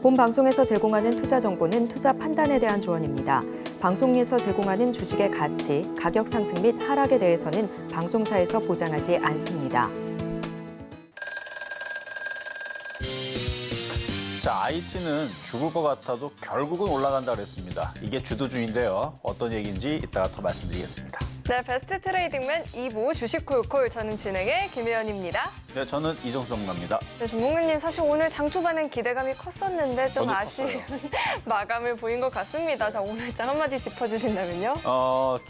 본 방송에서 제공하는 투자 정보는 투자 판단에 대한 조언입니다. 방송에서 제공하는 주식의 가치, 가격 상승 및 하락에 대해서는 방송사에서 보장하지 않습니다. 자, IT는 죽을 것 같아도 결국은 올라간다 그랬습니다. 이게 주도주인데요. 어떤 얘기인지 이따가 더 말씀드리겠습니다. 네, 베스트 트레이딩맨 2부 주식콜콜, 저는 진행의 김혜연입니다. 네, 저는 이정수 전문가입니다. 네, 전문가님, 사실 오늘 장 초반엔 기대감이 컸었는데 좀 저도 아쉬운 마감을 보인 것 같습니다. 자, 오늘 장 한마디 짚어주신다면요?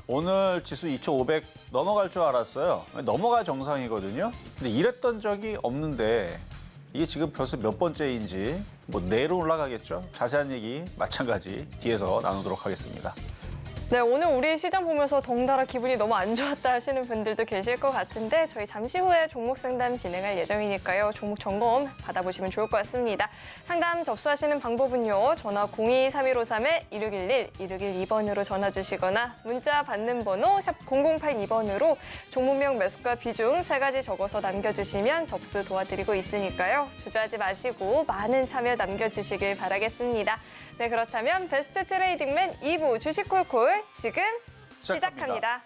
오늘 지수 2,500 넘어갈 줄 알았어요. 넘어가 정상이거든요. 근데 이랬던 적이 없는데 이게 지금 벌써 몇 번째인지 뭐 내로 올라가겠죠. 자세한 얘기 마찬가지 뒤에서 나누도록 하겠습니다. 네, 오늘 우리 시장 보면서 덩달아 기분이 너무 안 좋았다 하시는 분들도 계실 것 같은데 저희 잠시 후에 종목 상담 진행할 예정이니까요. 종목 점검 받아보시면 좋을 것 같습니다. 상담 접수하시는 방법은요. 전화 02-3153-1611, 1612번으로 전화 주시거나 문자 받는 번호 샵 0082번으로 종목명 매수가 비중 3가지 적어서 남겨주시면 접수 도와드리고 있으니까요. 주저하지 마시고 많은 참여 남겨주시길 바라겠습니다. 네, 그렇다면 베스트 트레이딩맨 2부 주식콜콜 지금 시작합니다.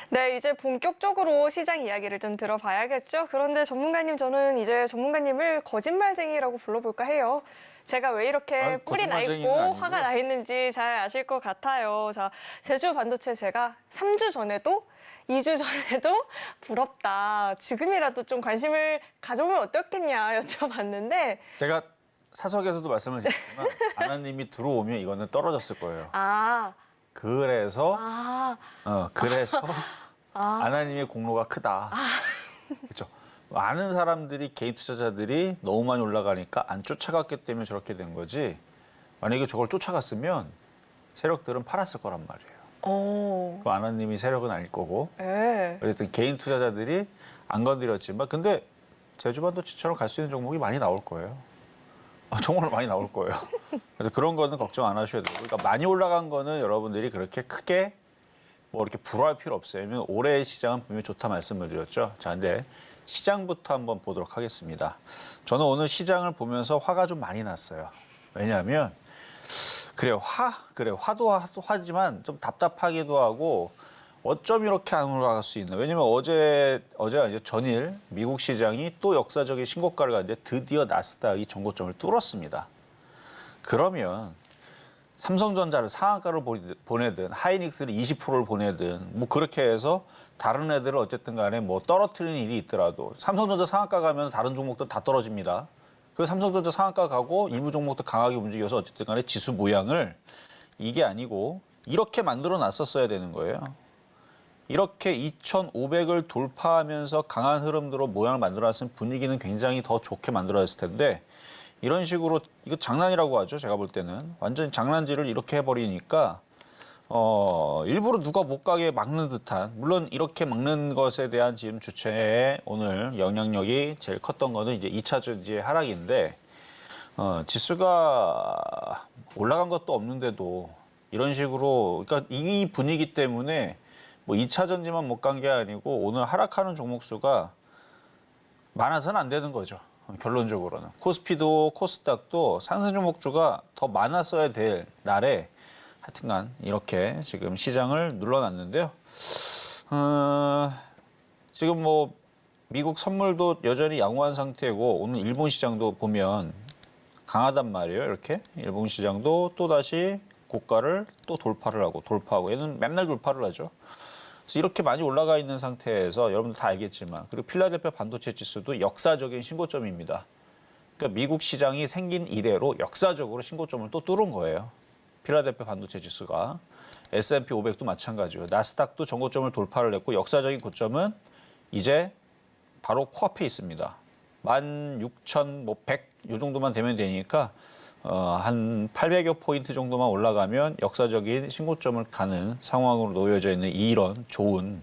네, 이제 본격적으로 시장 이야기를 좀 들어봐야겠죠. 그런데 전문가님, 저는 이제 전문가님을 거짓말쟁이라고 불러볼까 해요. 제가 왜 이렇게 뿔이 나 있고 화가 나 있는지 잘 아실 것 같아요. 자, 제주 반도체 제가 3주 전에도 2주 전에도 부럽다. 지금이라도 좀 관심을 가져보면 어떻겠냐 여쭤봤는데 제가 사석에서도 말씀을 드렸지만 아나님이 들어오면 이거는 떨어졌을 거예요. 그래서 아나님의 공로가 크다. 그렇죠. 많은 사람들이 개인 투자자들이 너무 많이 올라가니까 안 쫓아갔기 때문에 저렇게 된 거지. 만약에 저걸 쫓아갔으면 세력들은 팔았을 거란 말이에요. 그 아나님이 세력은 아닐 거고. 어쨌든 개인 투자자들이 안 건드렸지만 근데 제주반도체처럼 갈 수 있는 종목이 많이 나올 거예요. 정말 많이 나올 거예요. 그래서 그런 거는 걱정 안 하셔야 돼요. 그러니까 많이 올라간 거는 여러분들이 그렇게 크게 뭐 이렇게 불화할 필요 없어요. 왜냐면 올해의 시장은 분명히 좋다 말씀을 드렸죠. 자, 근데 시장부터 한번 보도록 하겠습니다. 저는 오늘 시장을 보면서 화가 좀 많이 났어요. 왜냐하면 화도 화지만 좀 답답하기도 하고 어쩜 이렇게 안 올라갈 수 있나. 왜냐면 어제가 이제 전일 미국 시장이 또 역사적인 신고가를 갔는데 드디어 나스닥이 정고점을 뚫었습니다. 그러면 삼성전자를 상한가를 보내든 하이닉스를 20%를 보내든 뭐 그렇게 해서 다른 애들을 어쨌든 간에 뭐 떨어뜨리는 일이 있더라도 삼성전자 상한가 가면 다른 종목들 다 떨어집니다. 그 삼성전자 상한가 가고 일부 종목들 강하게 움직여서 어쨌든 간에 지수 모양을 이게 아니고 이렇게 만들어 놨었어야 되는 거예요. 이렇게 2,500을 돌파하면서 강한 흐름으로 모양을 만들어놨으면 분위기는 굉장히 더 좋게 만들어졌을 텐데 이런 식으로 이거 장난이라고 하죠. 제가 볼 때는 완전히 장난질을 이렇게 해버리니까 일부러 누가 못 가게 막는 듯한 물론 이렇게 막는 것에 대한 지금 주체의 오늘 영향력이 제일 컸던 거는 이제 2차 전지의 하락인데 지수가 올라간 것도 없는데도 이런 식으로 그러니까 이 분위기 때문에 뭐 2차 전지만 못 간 게 아니고 오늘 하락하는 종목 수가 많아서는 안 되는 거죠. 결론적으로는. 코스피도 코스닥도 상승 종목주가 더 많았어야 될 날에 하여튼간 이렇게 지금 시장을 눌러놨는데요. 지금 뭐 미국 선물도 여전히 양호한 상태고 오늘 일본 시장도 보면 강하단 말이에요. 이렇게 일본 시장도 또다시 고가를 또 돌파하고 얘는 맨날 돌파를 하죠. 그래서 이렇게 많이 올라가 있는 상태에서 여러분들 다 알겠지만 그리고 필라델피아 반도체 지수도 역사적인 신고점입니다. 그러니까 미국 시장이 생긴 이래로 역사적으로 신고점을 또 뚫은 거예요. 필라델피아 반도체 지수가. S&P 500도 마찬가지고요. 나스닥도 전고점을 돌파를 했고 역사적인 고점은 이제 바로 코앞에 있습니다. 16,100 이 정도만 되면 되니까 한 800여 포인트 정도만 올라가면 역사적인 신고점을 가는 상황으로 놓여져 있는 이런 좋은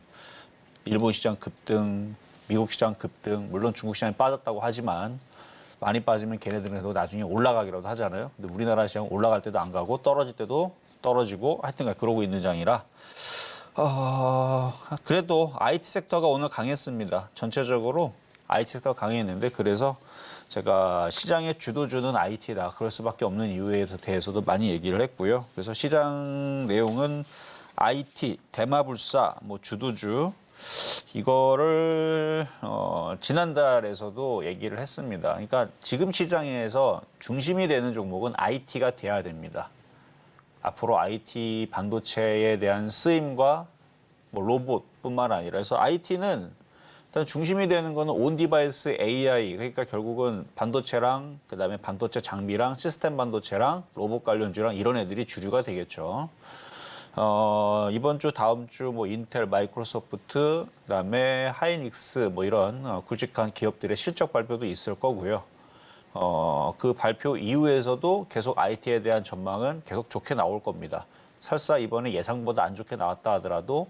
일본 시장 급등, 미국 시장 급등, 물론 중국 시장이 빠졌다고 하지만 많이 빠지면 걔네들은 나중에 올라가기라도 하잖아요. 근데 우리나라 시장 올라갈 때도 안 가고 떨어질 때도 떨어지고 하여튼 그러고 있는 장이라 그래도 IT 섹터가 오늘 강했습니다. 전체적으로 IT 섹터가 강했는데 그래서 제가 시장의 주도주는 IT다. 그럴 수밖에 없는 이유에 대해서도 많이 얘기를 했고요. 그래서 시장 내용은 IT, 대마불사, 뭐 주도주 이거를 지난달에서도 얘기를 했습니다. 그러니까 지금 시장에서 중심이 되는 종목은 IT가 돼야 됩니다. 앞으로 IT 반도체에 대한 쓰임과 뭐 로봇뿐만 아니라 그래서 IT는 일단 중심이 되는 거는 온 디바이스 AI 그러니까 결국은 반도체랑 그다음에 반도체 장비랑 시스템 반도체랑 로봇 관련주랑 이런 애들이 주류가 되겠죠. 이번 주 다음 주 뭐 인텔, 마이크로소프트 그다음에 하이닉스 뭐 이런 굵직한 기업들의 실적 발표도 있을 거고요. 그 발표 이후에서도 계속 IT에 대한 전망은 계속 좋게 나올 겁니다. 설사 이번에 예상보다 안 좋게 나왔다 하더라도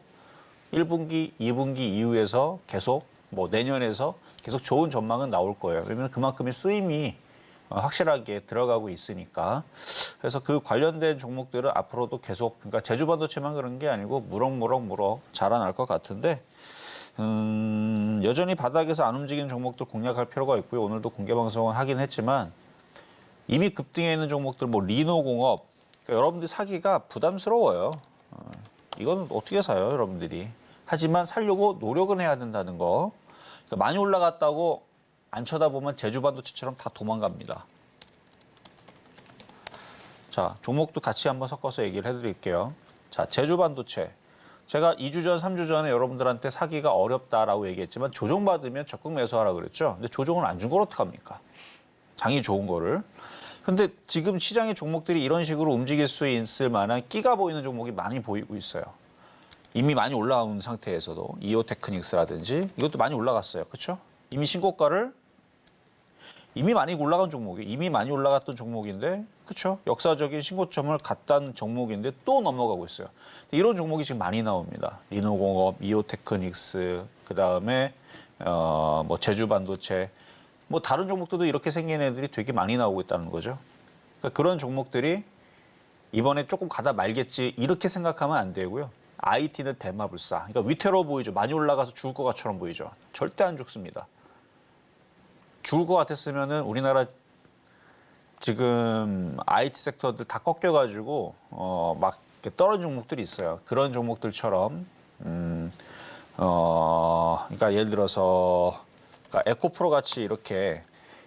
1분기, 2분기 이후에서 계속 뭐 내년에서 계속 좋은 전망은 나올 거예요. 왜냐하면 그만큼의 쓰임이 확실하게 들어가고 있으니까. 그래서 그 관련된 종목들은 앞으로도 계속 그러니까 제주 반도체만 그런 게 아니고 무럭무럭 자라날 것 같은데 여전히 바닥에서 안 움직이는 종목들 공략할 필요가 있고요. 오늘도 공개 방송은 하긴 했지만 이미 급등해 있는 종목들 뭐 리노공업 그러니까 여러분들이 사기가 부담스러워요. 이건 어떻게 사요, 여러분들이? 하지만 살려고 노력은 해야 된다는 거. 그러니까 많이 올라갔다고 안 쳐다보면 제주 반도체처럼 다 도망갑니다. 자, 종목도 같이 한번 섞어서 얘기를 해드릴게요. 자, 제주 반도체. 제가 2주 전, 3주 전에 여러분들한테 사기가 어렵다라고 얘기했지만 조정받으면 적극 매수하라고 그랬죠. 근데 조정을 안 준 걸 어떡합니까? 장이 좋은 거를. 근데 지금 시장의 종목들이 이런 식으로 움직일 수 있을 만한 끼가 보이는 종목이 많이 보이고 있어요. 이미 많이 올라온 상태에서도 이오테크닉스라든지 이것도 많이 올라갔어요. 그렇죠? 이미 신고가를 이미 많이 올라간 종목이 이미 많이 올라갔던 종목인데 그렇죠? 역사적인 신고점을 갔던 종목인데 또 넘어가고 있어요. 이런 종목이 지금 많이 나옵니다. 리노공업, 이오테크닉스, 그다음에 뭐 제주반도체 뭐 다른 종목들도 이렇게 생긴 애들이 되게 많이 나오고 있다는 거죠. 그러니까 그런 종목들이 이번에 조금 가다 말겠지 이렇게 생각하면 안 되고요. IT는 대마불사. 그러니까 위태로워 보이죠. 많이 올라가서 죽을 것 같처럼 보이죠. 절대 안 죽습니다. 죽을 것 같았으면은 우리나라 지금 IT 섹터들 다 꺾여가지고 막 이렇게 떨어진 종목들이 있어요. 그런 종목들처럼 그러니까 예를 들어서 그러니까 에코프로 같이 이렇게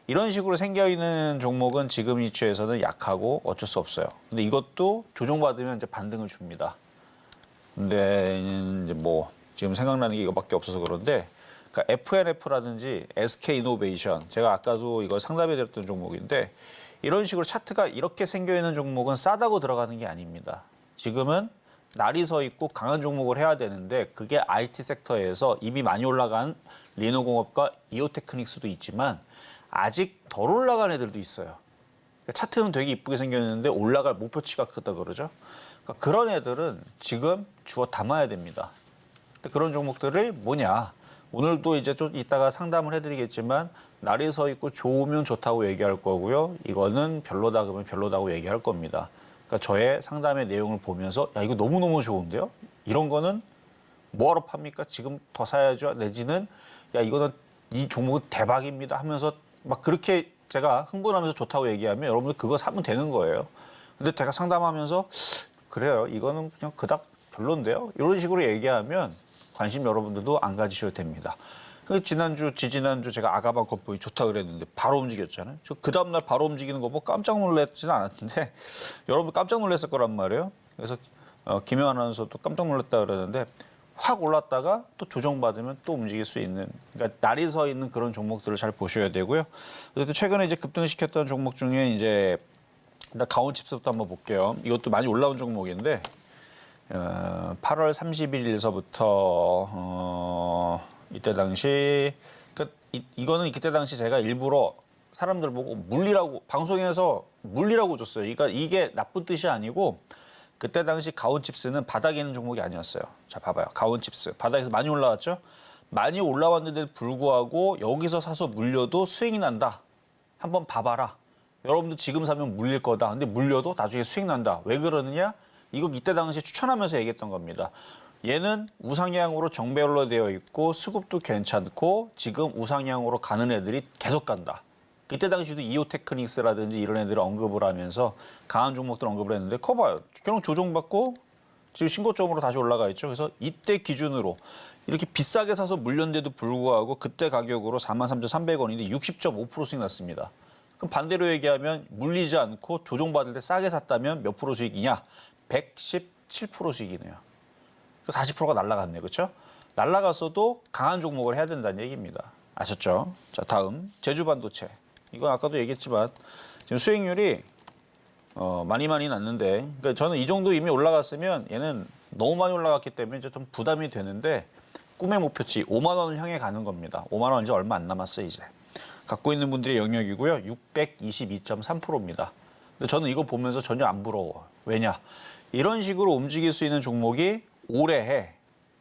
이런 식으로 생겨 있는 종목은 지금 위치에서는 약하고 어쩔 수 없어요. 근데 이것도 조정받으면 이제 반등을 줍니다. 근데 이제 뭐 지금 생각나는 게 이거밖에 없어서 그런데 그러니까 FNF라든지 SK이노베이션 제가 아까도 이거 상담해드렸던 종목인데 이런 식으로 차트가 이렇게 생겨 있는 종목은 싸다고 들어가는 게 아닙니다. 지금은 날이 서 있고 강한 종목을 해야 되는데 그게 IT 섹터에서 이미 많이 올라간 리노공업과 이오테크닉스도 있지만 아직 덜 올라간 애들도 있어요. 그러니까 차트는 되게 이쁘게 생겼는데 올라갈 목표치가 크다 그러죠. 그러니까 그런 애들은 지금 주워 담아야 됩니다. 그런 종목들이 뭐냐? 오늘도 이제 좀 이따가 상담을 해드리겠지만 날이 서 있고 좋으면 좋다고 얘기할 거고요. 이거는 별로다 그러면 별로다고 얘기할 겁니다. 그러니까 저의 상담의 내용을 보면서 야 이거 너무너무 좋은데요? 이런 거는 뭐하러 팝니까? 지금 더 사야죠. 내지는 야 이거는 이 종목은 대박입니다 하면서 막 그렇게 제가 흥분하면서 좋다고 얘기하면 여러분들 그거 사면 되는 거예요. 근데 제가 상담하면서 그래요. 이거는 그냥 그닥 별론데요. 이런 식으로 얘기하면 관심 여러분들도 안 가지셔도 됩니다. 지난주, 지지난주 제가 아가방 컴포이 좋다 그랬는데 바로 움직였잖아요. 저 그 다음날 바로 움직이는 거 보고 깜짝 놀랐지는 않았는데 여러분 깜짝 놀랐을 거란 말이에요. 그래서 김영 아나운서도 깜짝 놀랐다 그러는데 확 올랐다가 또 조정받으면 또 움직일 수 있는, 그러니까 날이 서 있는 그런 종목들을 잘 보셔야 되고요. 그래도 최근에 이제 급등시켰던 종목 중에 이제 일단 가온칩스부터 한번 볼게요. 이것도 많이 올라온 종목인데 8월 31일서부터 이때 당시 이거는 그때 당시 제가 일부러 사람들 보고 물리라고 방송에서 물리라고 줬어요. 그러니까 이게 나쁜 뜻이 아니고 그때 당시 가온칩스는 바닥에 있는 종목이 아니었어요. 자 봐봐요. 가온칩스 바닥에서 많이 올라왔죠. 많이 올라왔는데도 불구하고 여기서 사서 물려도 수익이 난다. 한번 봐봐라. 여러분도 지금 사면 물릴 거다. 근데 물려도 나중에 수익 난다. 왜 그러느냐? 이거 이때 당시에 추천하면서 얘기했던 겁니다. 얘는 우상향으로 정배열로 되어 있고 수급도 괜찮고 지금 우상향으로 가는 애들이 계속 간다. 그때 당시도 이오테크닉스라든지 이런 애들을 언급을 하면서 강한 종목들 언급을 했는데 커봐요. 결국 조정받고 지금 신고점으로 다시 올라가 있죠. 그래서 이때 기준으로 이렇게 비싸게 사서 물렸는데도 불구하고 그때 가격으로 43,300원인데 60.5% 수익 났습니다. 그럼 반대로 얘기하면 물리지 않고 조정받을 때 싸게 샀다면 몇 프로 수익이냐? 117% 수익이네요. 40%가 날아갔네요. 그렇죠? 날아갔어도 강한 종목을 해야 된다는 얘기입니다. 아셨죠? 자, 다음 제주반도체. 이건 아까도 얘기했지만 지금 수익률이 많이 났는데, 그러니까 저는 이 정도 이미 올라갔으면 얘는 너무 많이 올라갔기 때문에 이제 좀 부담이 되는데 꿈의 목표치 5만 원을 향해 가는 겁니다. 5만 원 이제 얼마 안 남았어요, 이제. 갖고 있는 분들의 영역이고요. 622.3%입니다. 근데 저는 이거 보면서 전혀 안 부러워. 왜냐? 이런 식으로 움직일 수 있는 종목이 올해에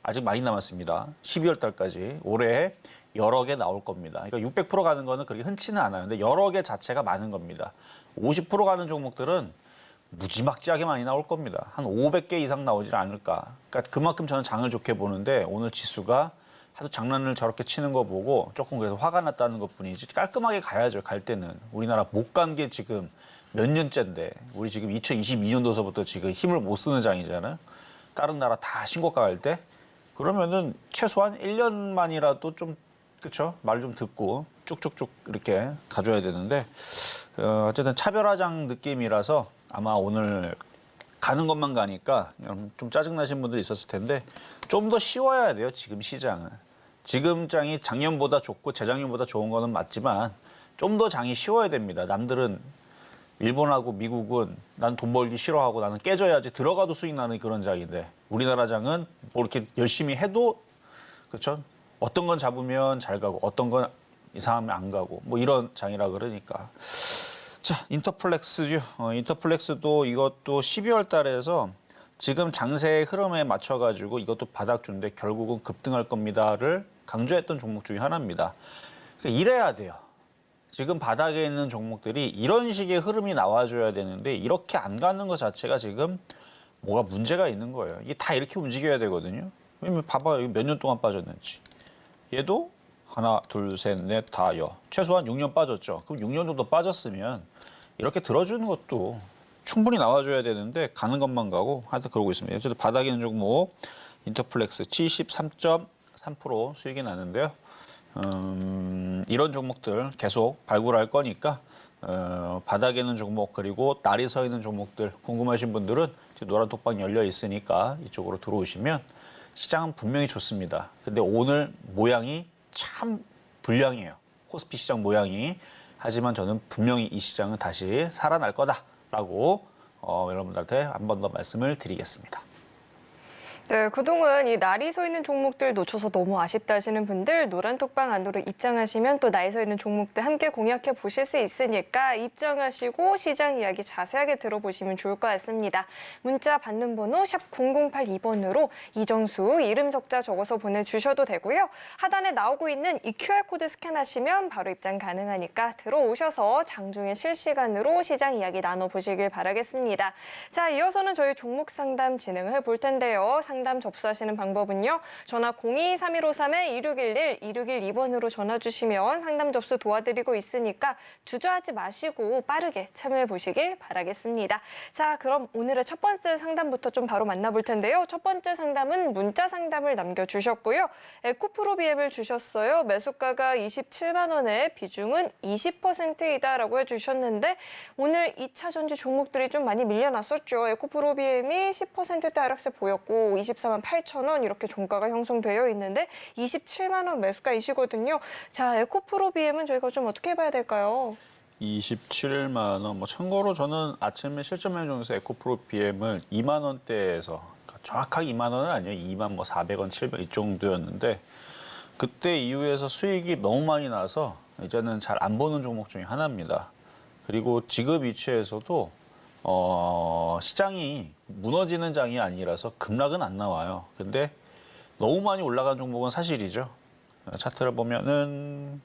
아직 많이 남았습니다. 12월 달까지 올해에 여러 개 나올 겁니다. 그러니까 600% 가는 거는 그렇게 흔치는 않아요. 근데 여러 개 자체가 많은 겁니다. 50% 가는 종목들은 무지막지하게 많이 나올 겁니다. 한 500개 이상 나오지 않을까. 그러니까 그만큼 저는 장을 좋게 보는데 오늘 지수가 하도 장난을 저렇게 치는 거 보고 조금 그래서 화가 났다는 것뿐이지 깔끔하게 가야죠. 갈 때는. 우리나라 못 간 게 지금 몇 년째인데 우리 지금 2022년도서부터 지금 힘을 못 쓰는 장이잖아요. 다른 나라 다 신고가 갈 때. 그러면은 최소한 1년만이라도 좀 그렇죠? 말 좀 듣고 쭉쭉쭉 이렇게 가져야 되는데 어쨌든 차별화장 느낌이라서 아마 오늘 가는 것만 가니까 좀 짜증나신 분들 있었을 텐데 좀 더 쉬워야 돼요. 지금 시장은. 지금 장이 작년보다 좋고 재작년보다 좋은 거는 맞지만 좀 더 장이 쉬워야 됩니다. 남들은 일본하고 미국은 난 돈 벌기 싫어하고 나는 깨져야지 들어가도 수익 나는 그런 장인데 우리나라 장은 뭐 이렇게 열심히 해도 그렇죠? 어떤 건 잡으면 잘 가고 어떤 건 이상하면 안 가고 뭐 이런 장이라 그러니까. 자, 인터플렉스죠. 인터플렉스도 이것도 12월 달에서 지금 장세의 흐름에 맞춰가지고 이것도 바닥주인데 결국은 급등할 겁니다를 강조했던 종목 중에 하나입니다. 그러니까 이래야 돼요. 지금 바닥에 있는 종목들이 이런 식의 흐름이 나와줘야 되는데 이렇게 안 가는 것 자체가 지금 뭐가 문제가 있는 거예요. 이게 다 이렇게 움직여야 되거든요. 왜냐면 봐봐요. 몇 년 동안 빠졌는지. 얘도 하나, 둘, 셋, 넷, 다, 여. 최소한 6년 빠졌죠. 그럼 6년 정도 빠졌으면 이렇게 들어주는 것도 충분히 나와줘야 되는데 가는 것만 가고 하여튼 그러고 있습니다. 어쨌든 바닥에 있는 종목 인터플렉스 73.3% 수익이 나는데요. 이런 종목들 계속 발굴할 거니까 바닥에 있는 종목 그리고 날이 서 있는 종목들 궁금하신 분들은 노란 톡방 열려 있으니까 이쪽으로 들어오시면 시장은 분명히 좋습니다. 근데 오늘 모양이 참 불량이에요. 코스피 시장 모양이. 하지만 저는 분명히 이 시장은 다시 살아날 거다라고 여러분들한테 한 번 더 말씀을 드리겠습니다. 네, 그동안 이 날이 서 있는 종목들 놓쳐서 너무 아쉽다 하시는 분들 노란 톡방 안으로 입장하시면 또 날이 서 있는 종목들 함께 공략해 보실 수 있으니까 입장하시고 시장 이야기 자세하게 들어보시면 좋을 것 같습니다. 문자 받는 번호 샵 0082번으로 이정수 이름 석자 적어서 보내주셔도 되고요. 하단에 나오고 있는 이 QR코드 스캔하시면 바로 입장 가능하니까 들어오셔서 장중에 실시간으로 시장 이야기 나눠보시길 바라겠습니다. 자, 이어서는 저희 종목 상담 진행을 해볼 텐데요. 상담 접수하시는 방법은요. 전화 02-3153-2611, 2612번으로 전화 주시면 상담 접수 도와드리고 있으니까 주저하지 마시고 빠르게 참여해 보시길 바라겠습니다. 자, 그럼 오늘의 첫 번째 상담부터 좀 바로 만나볼 텐데요. 첫 번째 상담은 문자 상담을 남겨주셨고요. 에코프로 BM을 주셨어요. 매수가가 27만 원에 비중은 20%이다라고 해주셨는데 오늘 2차 전지 종목들이 좀 많이 밀려났었죠. 에코프로 BM이 10%대 하락세 보였고 24만 8천 원 이렇게 종가가 형성되어 있는데 27만 원 매수가이시거든요. 자, 에코프로 BM은 저희가 좀 어떻게 해봐야 될까요? 27만 원. 뭐 참고로 저는 아침에 실전 매매중에서 에코프로 BM을 2만 원대에서 정확하게 2만 원은 아니에요. 2만 뭐 400원, 700원 이 정도였는데 그때 이후에서 수익이 너무 많이 나서 이제는 잘 안 보는 종목 중에 하나입니다. 그리고 지금 위치에서도 시장이 무너지는 장이 아니라서 급락은 안 나와요. 근데 너무 많이 올라간 종목은 사실이죠. 차트를 보면은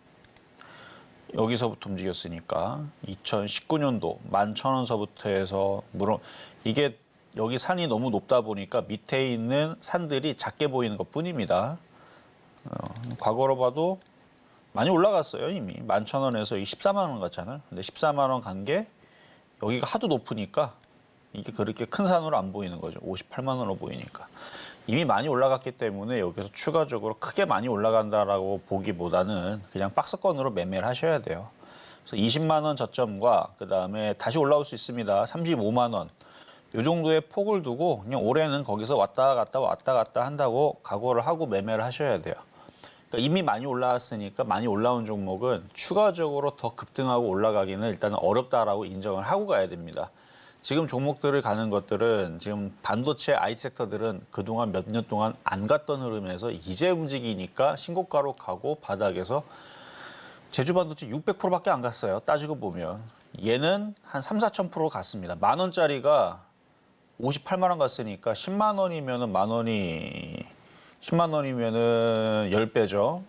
여기서부터 움직였으니까 2019년도 11,000원서부터 해서 물론 이게 여기 산이 너무 높다 보니까 밑에 있는 산들이 작게 보이는 것뿐입니다. 과거로 봐도 많이 올라갔어요. 이미 11,000원에서 14만 원 갔잖아요. 근데 14만 원 간 게 여기가 하도 높으니까 이게 그렇게 큰 산으로 안 보이는 거죠. 58만 원으로 보이니까. 이미 많이 올라갔기 때문에 여기서 추가적으로 크게 많이 올라간다라고 보기보다는 그냥 박스권으로 매매를 하셔야 돼요. 그래서 20만 원 저점과 그다음에 다시 올라올 수 있습니다. 35만 원. 이 정도의 폭을 두고 그냥 올해는 거기서 왔다 갔다 한다고 각오를 하고 매매를 하셔야 돼요. 그러니까 이미 많이 올라왔으니까 많이 올라온 종목은 추가적으로 더 급등하고 올라가기는 일단 어렵다라고 인정을 하고 가야 됩니다. 지금 종목들을 가는 것들은 지금 반도체 IT 섹터들은 그동안 몇 년 동안 안 갔던 흐름에서 이제 움직이니까 신고가로 가고 바닥에서 제주 반도체 600%밖에 안 갔어요. 따지고 보면. 얘는 한 3-4,000% 갔습니다. 만 원짜리가 58만 원 갔으니까 10만 원이면은 만 원이 10만 원이면은 10배죠.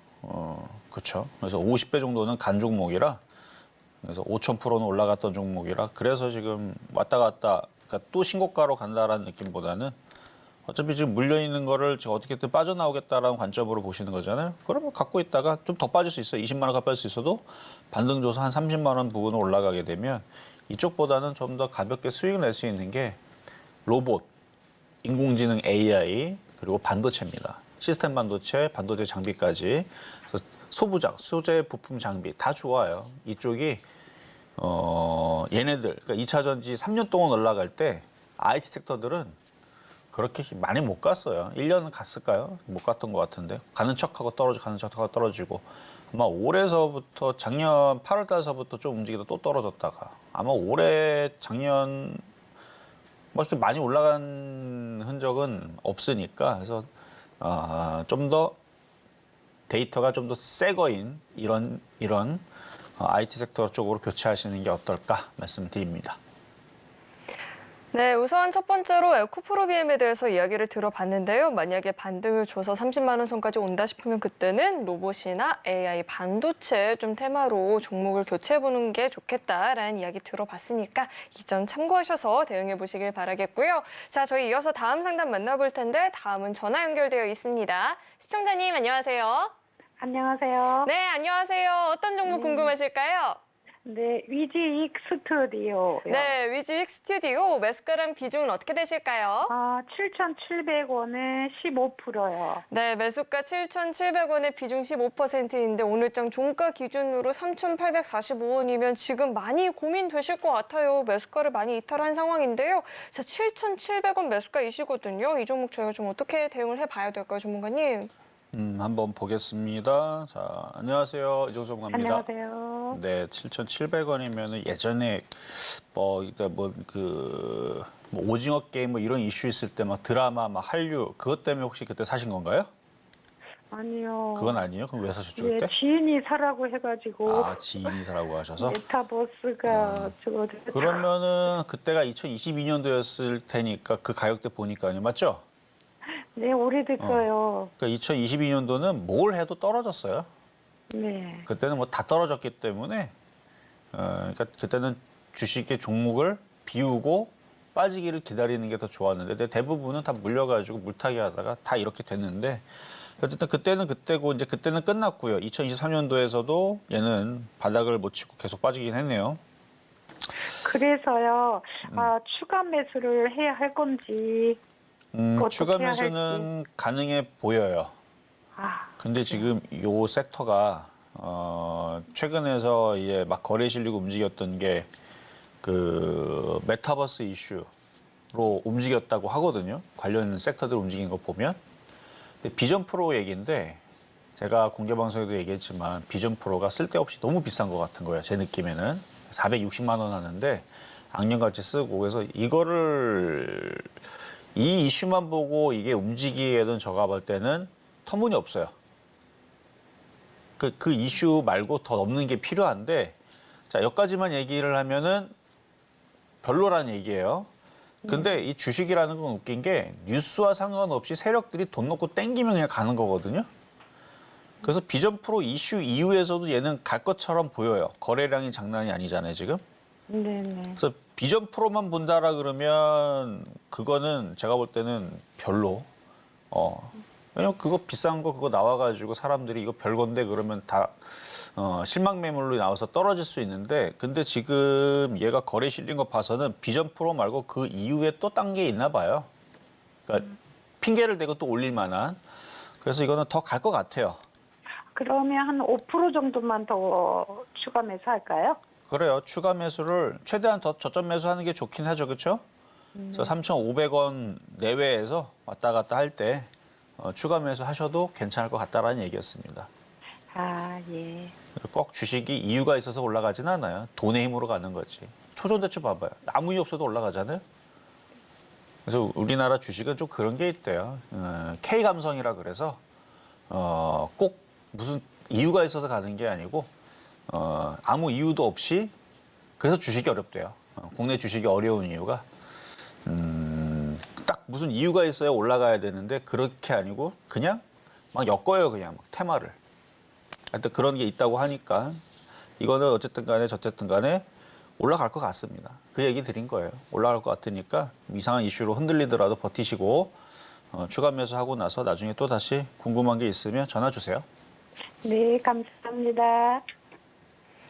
그렇죠. 그래서 50배 정도는 간 종목이라 그래서 5,000%는 올라갔던 종목이라 그래서 지금 왔다 갔다 그러니까 또 신고가로 간다라는 느낌보다는 어차피 지금 물려 있는 거를 지금 어떻게든 빠져나오겠다라는 관점으로 보시는 거잖아요. 그러면 갖고 있다가 좀 더 빠질 수 있어요. 20만 원 빠질 수 있어도 반등 줘서 한 30만 원 부분으로 올라가게 되면 이쪽보다는 좀 더 가볍게 수익을 낼 수 있는 게 로봇, 인공지능 AI 그리고 반도체입니다. 시스템 반도체, 반도체 장비까지 그래서 소부장, 소재 부품 장비 다 좋아요. 이쪽이 얘네들 그러니까 2차 전지 3년 동안 올라갈 때 IT 섹터들은 그렇게 많이 못 갔어요. 1년은 갔을까요? 못 갔던 것 같은데 가는 척하고 떨어지고 가는 척하고 떨어지고 아마 올해서부터 작년 8월 달서부터 좀 움직이다 또 떨어졌다가 아마 올해 작년 뭐 이렇게 많이 올라간 흔적은 없으니까 그래서 좀 더 데이터가 좀 더 새 거인 이런 IT 섹터 쪽으로 교체하시는 게 어떨까 말씀드립니다. 네, 우선 첫 번째로 에코프로 BM에 대해서 이야기를 들어봤는데요. 만약에 반등을 줘서 30만 원 선까지 온다 싶으면 그때는 로봇이나 AI, 반도체 좀 테마로 종목을 교체해보는 게 좋겠다라는 이야기 들어봤으니까 이 점 참고하셔서 대응해 보시길 바라겠고요. 자, 저희 이어서 다음 상담 만나볼 텐데 다음은 전화 연결되어 있습니다. 시청자님 안녕하세요. 안녕하세요. 네, 안녕하세요. 어떤 종목 궁금하실까요? 네, 위지익 스튜디오요. 네, 위즈익 스튜디오 매수가랑 비중은 어떻게 되실까요? 7,700원에 15%요. 네, 매수가 7,700원에 비중 15%인데 오늘장 종가 기준으로 3,845원이면 지금 많이 고민되실 것 같아요. 매수가를 많이 이탈한 상황인데요. 자, 7,700원 매수가이시거든요. 이 종목 저희가 좀 어떻게 대응을 해봐야 될까요, 전문가님? 한번 보겠습니다. 자, 안녕하세요. 이종석 전문가입니다. 안녕하세요. 네, 7,700원이면 예전에 뭐 오징어 게임 뭐 이런 이슈 있을 때 막 드라마 막 한류 그것 때문에 혹시 그때 사신 건가요? 아니요. 그건 아니에요. 그럼 왜 사셨죠 예, 그때? 지인이 사라고 해가지고 지인이 사라고 하셔서? 메타버스가 저거 그러면은 그때가 2022년도였을 테니까 그 가격대 보니까요. 맞죠? 네, 오래됐어요. 그러니까 2022년도는 뭘 해도 떨어졌어요. 네. 그때는 뭐 다 떨어졌기 때문에 그러니까 그때는 주식의 종목을 비우고 빠지기를 기다리는 게 더 좋았는데 근데 대부분은 다 물려가지고 물타기 하다가 다 이렇게 됐는데 어쨌든 그때는 그때고 이제 그때는 끝났고요. 2023년도에서도 얘는 바닥을 못 치고 계속 빠지긴 했네요. 그래서요, 추가 매수를 해야 할 건지, 어떻게 추가 해야 매수는 가능해 보여요. 근데 지금 요 섹터가 최근에서 이제 막 거래 실리고 움직였던 게 그 메타버스 이슈로 움직였다고 하거든요. 관련 섹터들 움직인 거 보면. 근데 비전 프로 얘기인데 제가 공개 방송에도 얘기했지만 비전 프로가 쓸데없이 너무 비싼 것 같은 거예요. 제 느낌에는 460만 원 하는데 악령같이 쓰고 그래서 이거를 이 이슈만 보고 이게 움직이게든 저가 볼 때는 터무니없어요. 그 이슈 말고 더 넘는 게 필요한데 자 여기까지만 얘기를 하면은 별로라는 얘기예요. 근데 이 주식이라는 건 웃긴 게 뉴스와 상관없이 세력들이 돈 넣고 땡기면 그냥 가는 거거든요. 그래서 비전 프로 이슈 이후에서도 얘는 갈 것처럼 보여요. 거래량이 장난이 아니잖아요, 지금. 네네. 그래서 비전 프로만 본다라 그러면 그거는 제가 볼 때는 별로. 왜냐면 그거 비싼 거 그거 나와가지고 사람들이 이거 별건데 그러면 다 실망 매물로 나와서 떨어질 수 있는데 근데 지금 얘가 거래 실린 거 봐서는 비전 프로 말고 그 이후에 또 딴 게 있나 봐요. 그러니까 핑계를 대고 또 올릴 만한. 그래서 이거는 더 갈 것 같아요. 그러면 한 5% 정도만 더 추가 매수할까요? 그래요. 추가 매수를 최대한 더 저점 매수하는 게 좋긴 하죠. 그렇죠? 그래서 3,500원 내외에서 왔다 갔다 할 때 추가 매수 하셔도 괜찮을 것 같다라는 얘기였습니다. 예. 꼭 주식이 이유가 있어서 올라가진 않아요. 돈의 힘으로 가는 거지. 초전대출 봐봐요. 아무 이유 없어도 올라가잖아요. 그래서 우리나라 주식은 좀 그런 게 있대요. K 감성이라 그래서 꼭 무슨 이유가 있어서 가는 게 아니고 아무 이유도 없이 그래서 주식이 어렵대요. 국내 주식이 어려운 이유가 딱 무슨 이유가 있어야 올라가야 되는데 그렇게 아니고 그냥 막 엮어요. 그냥 막 테마를. 하여튼 그런 게 있다고 하니까 이거는 어쨌든 간에 저쨌든 간에 올라갈 것 같습니다. 그 얘기 드린 거예요. 올라갈 것 같으니까 이상한 이슈로 흔들리더라도 버티시고 추가 매수하고 나서 나중에 또 다시 궁금한 게 있으면 전화 주세요. 네, 감사합니다.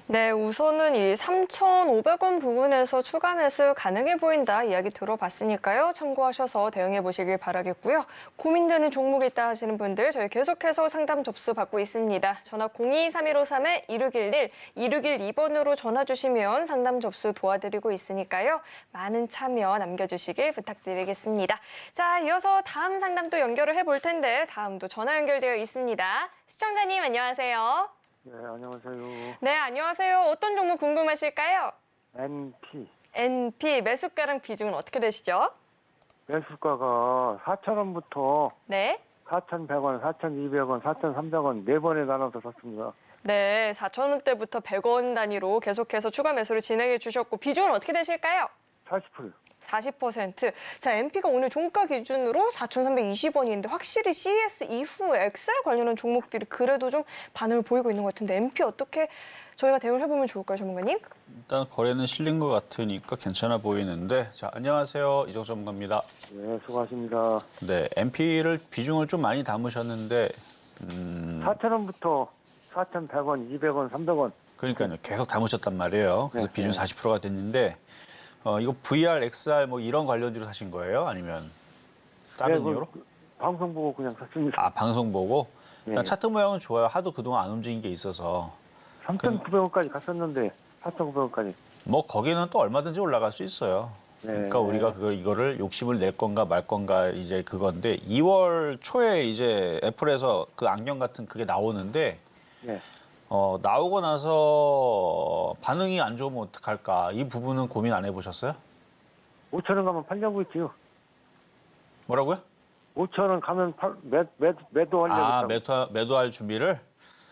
네, 우선은 이 3,500원 부근에서 추가 매수 가능해 보인다 이야기 들어봤으니까요. 참고하셔서 대응해 보시길 바라겠고요. 고민되는 종목이 있다 하시는 분들 저희 계속해서 상담 접수 받고 있습니다. 전화 02-3153-2611, 2612번으로 전화 주시면 상담 접수 도와드리고 있으니까요. 많은 참여 남겨주시길 부탁드리겠습니다. 자, 이어서 다음 상담 또 연결을 해볼 텐데 다음도 전화 연결되어 있습니다. 시청자님 안녕하세요. 네, 안녕하세요. 네, 안녕하세요. 어떤 종목 궁금하실까요? NP. NP 매수가랑 비중은 어떻게 되시죠? 매수가가 4,000원부터 네. 4,100원, 4,200원, 4,300원 네 번에 나눠서 샀습니다. 네, 4,000원대부터 100원 단위로 계속해서 추가 매수를 진행해 주셨고 비중은 어떻게 되실까요? 40%요. 40%. 자, NP가 오늘 종가 기준으로 4,320원인데 확실히 CS 이후에 엑셀 관련한 종목들이 그래도 좀 반응을 보이고 있는 것 같은데 NP 어떻게 저희가 대응을 해보면 좋을까요, 전문가님? 일단 거래는 실린 것 같으니까 괜찮아 보이는데 자 안녕하세요. 이정수 전문가입니다. 네, 수고하십니다. 네, NP를 비중을 좀 많이 담으셨는데 4,000원부터 4,100원, 200원, 300원. 그러니까요. 계속 담으셨단 말이에요. 그래서 네, 비중 네. 40%가 됐는데 이거 VR, XR 뭐 이런 관련주로 사신 거예요? 아니면 다른 네, 이유로? 방송 보고 그냥 샀습니다. 아, 방송 보고? 일단 네. 차트 모양은 좋아요. 하도 그동안 안 움직인 게 있어서. 3,900원까지 갔었는데 4,900원까지. 뭐 거기는 또 얼마든지 올라갈 수 있어요. 네. 그러니까 우리가 이거를 욕심을 낼 건가 말 건가 이제 그건데 2월 초에 이제 애플에서 그 안경 같은 그게 나오는데 네. 나오고 나서 반응이 안 좋으면 어떡할까? 이 부분은 고민 안 해보셨어요? 5,000원 가면 팔려고 했지요. 뭐라고요? 5,000원 가면 매도하려고 아, 했다고. 매도할 준비를?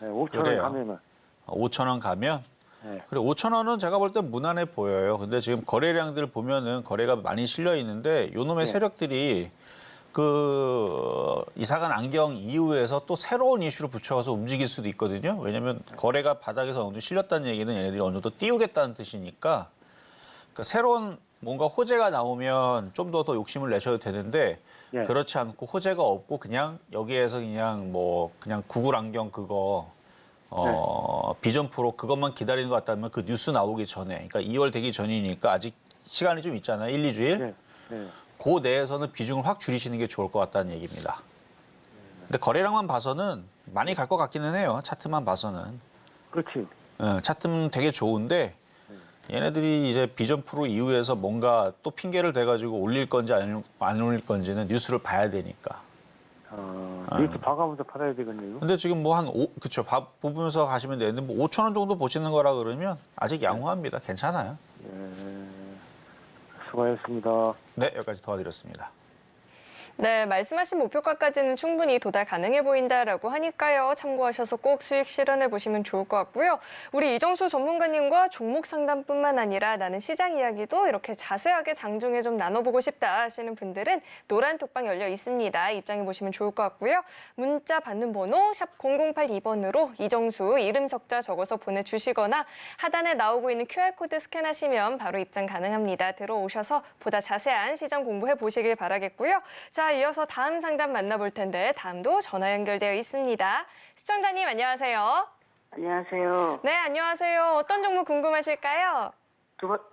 네, 5,000원 그래요. 가면은. 5,000원 가면? 네. 그래, 5,000원은 제가 볼 때 무난해 보여요. 근데 지금 거래량들 보면은 거래가 많이 실려 있는데 요놈의 네. 세력들이 그 이사간 안경 이후에서 또 새로운 이슈를 붙여가서 움직일 수도 있거든요. 왜냐하면 거래가 바닥에서 어느 정도 실렸다는 얘기는 얘네들이 어느 정도 띄우겠다는 뜻이니까 그러니까 새로운 뭔가 호재가 나오면 좀 더 욕심을 내셔도 되는데 예. 그렇지 않고 호재가 없고 그냥 여기에서 그냥 뭐 그냥 구글 안경 그거 비전 프로 그것만 기다리는 것 같다면 그 뉴스 나오기 전에 그러니까 2월 되기 전이니까 아직 시간이 좀 있잖아요. 1, 2주일. 예. 예. 그 내에서는 비중을 확 줄이시는 게 좋을 것 같다는 얘기입니다. 근데 거래량만 봐서는 많이 갈 것 같기는 해요. 차트만 봐서는. 그렇지. 차트는 되게 좋은데 얘네들이 이제 비전 프로 이후에서 뭔가 또 핑계를 대가지고 올릴 건지 안 올릴 건지는 뉴스를 봐야 되니까. 이렇게 봐가면서 팔아야 되겠네요. 근데 지금 뭐 그쵸. 보면서 가시면 되는데 뭐 5천 원 정도 보시는 거라 그러면 아직 양호합니다. 괜찮아요. 예. 수고하셨습니다. 네, 여기까지 도와드렸습니다. 네, 말씀하신 목표가까지는 충분히 도달 가능해 보인다라고 하니까요. 참고하셔서 꼭 수익 실현해 보시면 좋을 것 같고요. 우리 이정수 전문가님과 종목 상담뿐만 아니라 나는 시장 이야기도 이렇게 자세하게 장중에 좀 나눠보고 싶다 하시는 분들은 노란 톡방 열려 있습니다. 입장해 보시면 좋을 것 같고요. 문자 받는 번호 샵 0082번으로 이정수 이름 적자 적어서 보내주시거나 하단에 나오고 있는 QR코드 스캔하시면 바로 입장 가능합니다. 들어오셔서 보다 자세한 시장 공부해 보시길 바라겠고요. 자, 이어서 다음 상담 만나볼 텐데 다음도 전화 연결되어 있습니다. 시청자님 안녕하세요. 안녕하세요. 네, 안녕하세요. 어떤 종목 궁금하실까요?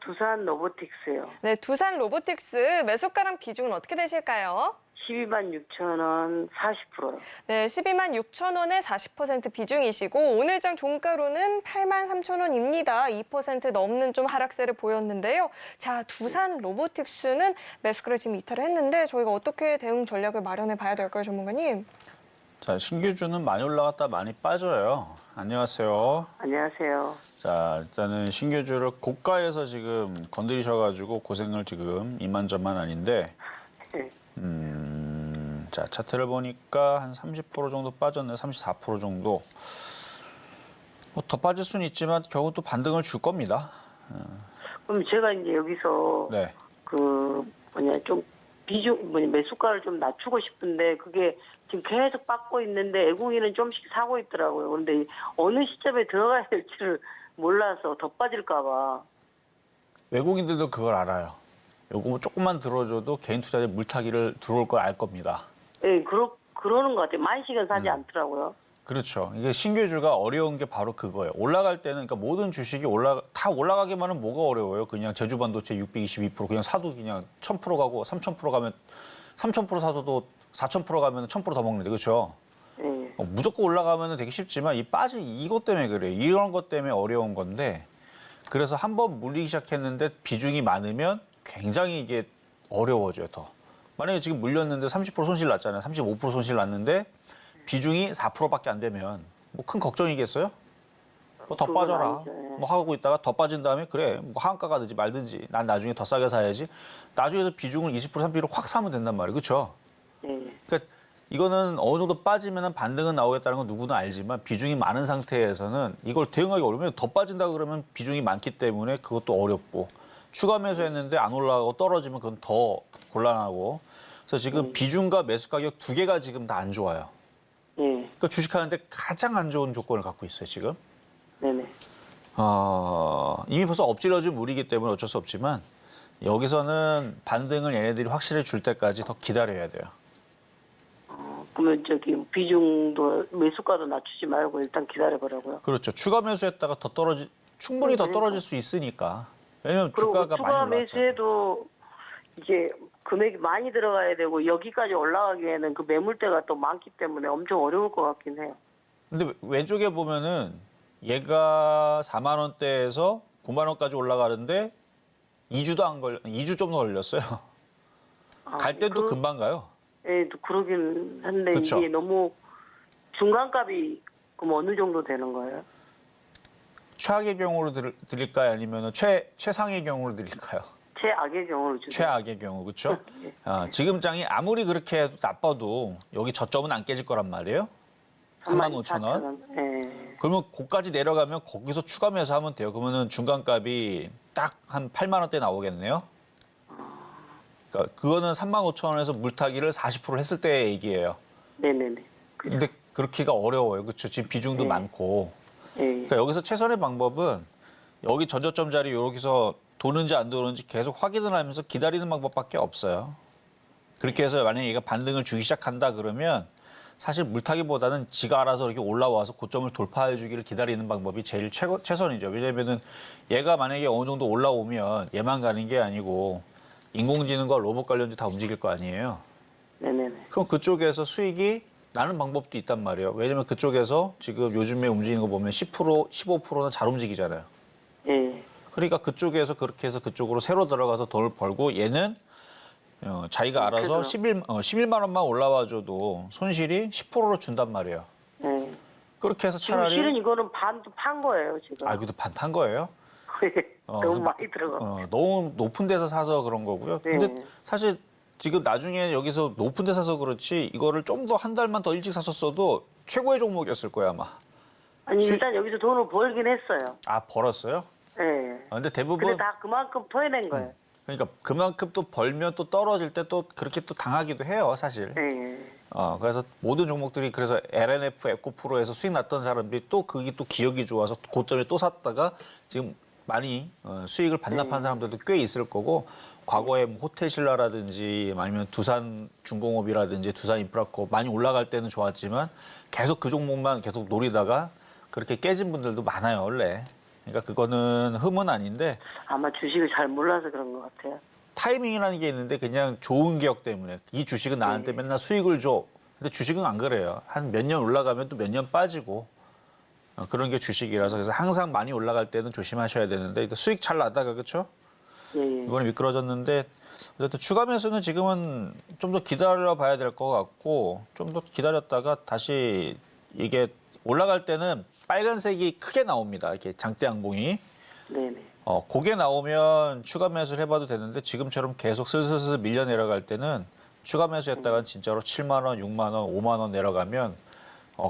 두산 로보틱스요. 네, 두산 로보틱스 매수가랑 비중은 어떻게 되실까요? 12만 6천 원 40%요. 네, 12만 6천 원에 40% 비중이시고 오늘장 종가로는 8만 3천 원입니다. 2% 넘는 좀 하락세를 보였는데요. 자, 두산 로보틱스는 매수가를 지금 이탈을 했는데 저희가 어떻게 대응 전략을 마련해 봐야 될까요, 전문가님? 자, 신규주는 많이 올라갔다 많이 빠져요. 안녕하세요. 안녕하세요. 자, 일단은 신규주를 고가에서 지금 건드리셔가지고 고생을 지금 이만저만 아닌데, 네. 자, 차트를 보니까 한 30% 정도 빠졌네요. 34% 정도. 뭐 더 빠질 수는 있지만 결국 또 반등을 줄 겁니다. 그럼 제가 이제 여기서 네. 좀 매수가를 좀 낮추고 싶은데 그게 지금 계속 받고 있는데 애국이는 좀씩 사고 있더라고요. 그런데 어느 시점에 들어가야 될지를 몰라서 더 빠질까 봐. 외국인들도 그걸 알아요. 요거 뭐 조금만 들어줘도 개인 투자자 물타기를 들어올 걸 알 겁니다. 예, 그러는 것 같아요. 만식은 사지 않더라고요. 그렇죠. 이게 신규주가 어려운 게 바로 그거예요. 올라갈 때는 그러니까 모든 주식이 다 올라가기만 하면 뭐가 어려워요. 그냥 제주반도체 622% 그냥 사도 그냥 1000% 가고 3000% 가면 3000% 사서도 4000% 가면 1000% 더 먹는데 그렇죠? 예. 무조건 올라가면 되게 쉽지만 이 빠진 이것 때문에 그래요. 이런 것 때문에 어려운 건데 그래서 한번 물리기 시작했는데 비중이 많으면 굉장히 이게 어려워져요 더. 만약에 지금 물렸는데 30% 손실 났잖아요. 35% 손실 났는데 비중이 4%밖에 안 되면 뭐 큰 걱정이겠어요? 뭐 더 그건 빠져라. 아니죠. 예. 뭐 하고 있다가 더 빠진 다음에 그래 뭐 하한가 가든지 말든지 난 나중에 더 싸게 사야지. 나중에서 비중을 20% 30%로 확 사면 된단 말이에요. 그렇죠? 예. 그러니까 이거는 어느 정도 빠지면 반등은 나오겠다는 건 누구나 알지만 비중이 많은 상태에서는 이걸 대응하기 어려우면 더 빠진다 그러면 비중이 많기 때문에 그것도 어렵고 추가 매수했는데 안 올라가고 떨어지면 그건 더 곤란하고 그래서 지금 비중과 매수 가격 두 개가 지금 다 안 좋아요. 예. 그러니까 주식하는데 가장 안 좋은 조건을 갖고 있어요 지금. 네네. 이미 벌써 엎질러진 물이기 때문에 어쩔 수 없지만 여기서는 반등을 얘네들이 확실히 줄 때까지 더 기다려야 돼요. 그러면 비중도 매수가도 낮추지 말고 일단 기다려보라고요. 그렇죠. 추가 매수했다가 충분히 더 떨어질 수 있으니까. 왜냐면 주가가 그리고 많이 추가 올랐죠. 매수해도 이제 금액이 많이 들어가야 되고 여기까지 올라가기에는 그 매물대가 또 많기 때문에 엄청 어려울 것 같긴 해요. 근데 왼쪽에 보면은 얘가 4만 원대에서 9만 원까지 올라가는데 2주 좀 더 걸렸어요. 갈 땐 또 금방 가요. 예, 또 그러긴 한데 그쵸. 이게 너무 중간값이 그럼 어느 정도 되는 거예요? 최악의 경우로 드릴까요? 아니면 최상의 경우로 드릴까요? 최악의 경우를 주세요. 최악의 경우, 그렇죠? 예. 지금 장이 아무리 그렇게 해도 나빠도 여기 저점은 안 깨질 거란 말이에요. 35,000원. 예. 그러면 고까지 내려가면 거기서 추가 매수하면 돼요. 그러면은 중간값이 딱 한 8만 원대 나오겠네요. 그러니까 그거는 35,000원에서 물타기를 40% 했을 때 얘기예요. 네네네. 근데 그렇게가 어려워요. 그렇죠? 지금 비중도 네. 많고. 예. 그러니까 여기서 최선의 방법은 여기 전저점 자리 여기서 도는지 안 도는지 계속 확인을 하면서 기다리는 방법밖에 없어요. 그렇게 해서 만약에 얘가 반등을 주기 시작한다 그러면 사실 물타기보다는 지가 알아서 이렇게 올라와서 고점을 돌파해 주기를 기다리는 방법이 제일 최선이죠. 왜냐면은 얘가 만약에 어느 정도 올라오면 얘만 가는 게 아니고 인공지능과 로봇 관련주 다 움직일 거 아니에요. 네네네. 그럼 그쪽에서 수익이 나는 방법도 있단 말이에요. 왜냐면 그쪽에서 지금 요즘에 움직이는 거 보면 10%, 15%는 잘 움직이잖아요. 예. 그러니까 그쪽에서 그렇게 해서 그쪽으로 새로 들어가서 돈을 벌고 얘는 자기가 알아서 그래서- 11만 원만 올라와줘도 손실이 10%로 준단 말이에요. 예. 그렇게 해서 지금 차라리 실은 이거는 반도 판 거예요, 지금. 그래도 반탄 거예요. 너무 많이 들어가. 너무 높은 데서 사서 그런 거고요. 근데 네. 사실 지금 나중에 여기서 높은 데 사서 그렇지 이거를 좀 더 한 달만 더 일찍 샀었어도 최고의 종목이었을 거야 아마. 아니, 일단 여기서 돈을 벌긴 했어요. 아 벌었어요? 예. 근데 대부분 근데 다 그만큼 토해낸 거예요. 그러니까 그만큼 또 벌면 또 떨어질 때 또 그렇게 또 당하기도 해요 사실. 예. 그래서 모든 종목들이 그래서 LNF, 에코프로에서 수익 났던 사람들이 또 그게 또 기억이 좋아서 고점에 또 샀다가 지금 많이 수익을 반납한 사람들도 꽤 있을 거고 과거에 뭐 호텔신라라든지 아니면 두산중공업이라든지 두산인프라코 많이 올라갈 때는 좋았지만 계속 그 종목만 계속 노리다가 그렇게 깨진 분들도 많아요 원래. 그러니까 그거는 흠은 아닌데 아마 주식을 잘 몰라서 그런 것 같아요. 타이밍이라는 게 있는데 그냥 좋은 기억 때문에 이 주식은 나한테 맨날 수익을 줘. 근데 주식은 안 그래요. 한 몇 년 올라가면 또 몇 년 빠지고 그런 게 주식이라서 그래서 항상 많이 올라갈 때는 조심하셔야 되는데 수익 잘 나다가 그렇죠? 예, 예. 이번에 미끄러졌는데 어쨌든 추가 매수는 지금은 좀 더 기다려 봐야 될 것 같고 좀 더 기다렸다가 다시 이게 올라갈 때는 빨간색이 크게 나옵니다. 이렇게 장대 양봉이. 네네. 그게 나오면 추가 매수를 해봐도 되는데 지금처럼 계속 슬슬 밀려 내려갈 때는 추가 매수했다가 진짜로 7만 원, 6만 원, 5만 원 내려가면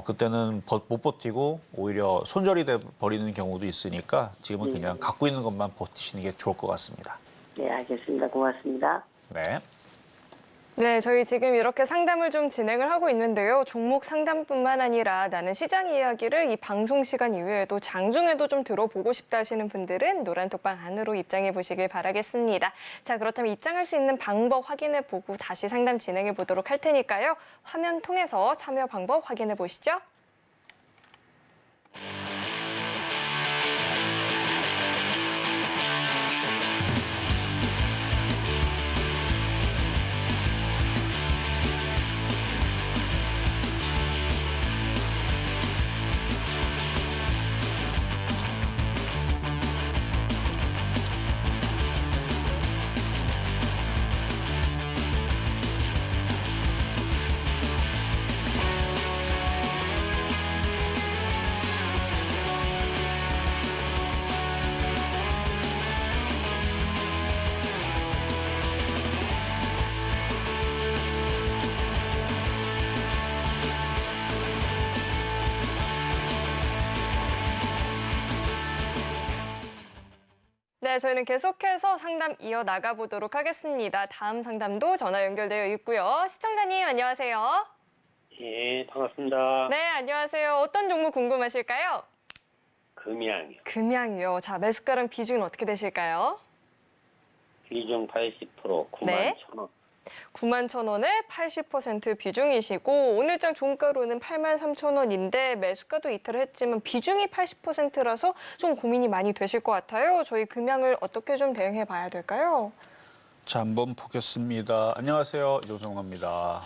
그때는 못 버티고 오히려 손절이 돼 버리는 경우도 있으니까 지금은 그냥 갖고 있는 것만 버티시는 게 좋을 것 같습니다. 네, 알겠습니다. 고맙습니다. 네. 네, 저희 지금 이렇게 상담을 좀 진행을 하고 있는데요. 종목 상담뿐만 아니라 나는 시장 이야기를 이 방송 시간 이외에도 장중에도 좀 들어보고 싶다 하시는 분들은 노란톡방 안으로 입장해 보시길 바라겠습니다. 자, 그렇다면 입장할 수 있는 방법 확인해 보고 다시 상담 진행해 보도록 할 테니까요. 화면 통해서 참여 방법 확인해 보시죠. 네, 저희는 계속해서 상담 이어나가 보도록 하겠습니다. 다음 상담도 전화 연결되어 있고요. 시청자님 안녕하세요. 예, 반갑습니다. 네, 안녕하세요. 어떤 종목 궁금하실까요? 금양이요. 금양이요. 자, 매수가랑 비중은 어떻게 되실까요? 비중 80%, 9만 네. 1,000원. 91,000원에 80% 비중이시고 오늘장 종가로는 83,000원인데 매수가도 이탈을 했지만 비중이 80%라서 좀 고민이 많이 되실 것 같아요. 저희 금양을 어떻게 좀 대응해 봐야 될까요? 자, 한번 보겠습니다. 안녕하세요. 조성호입니다.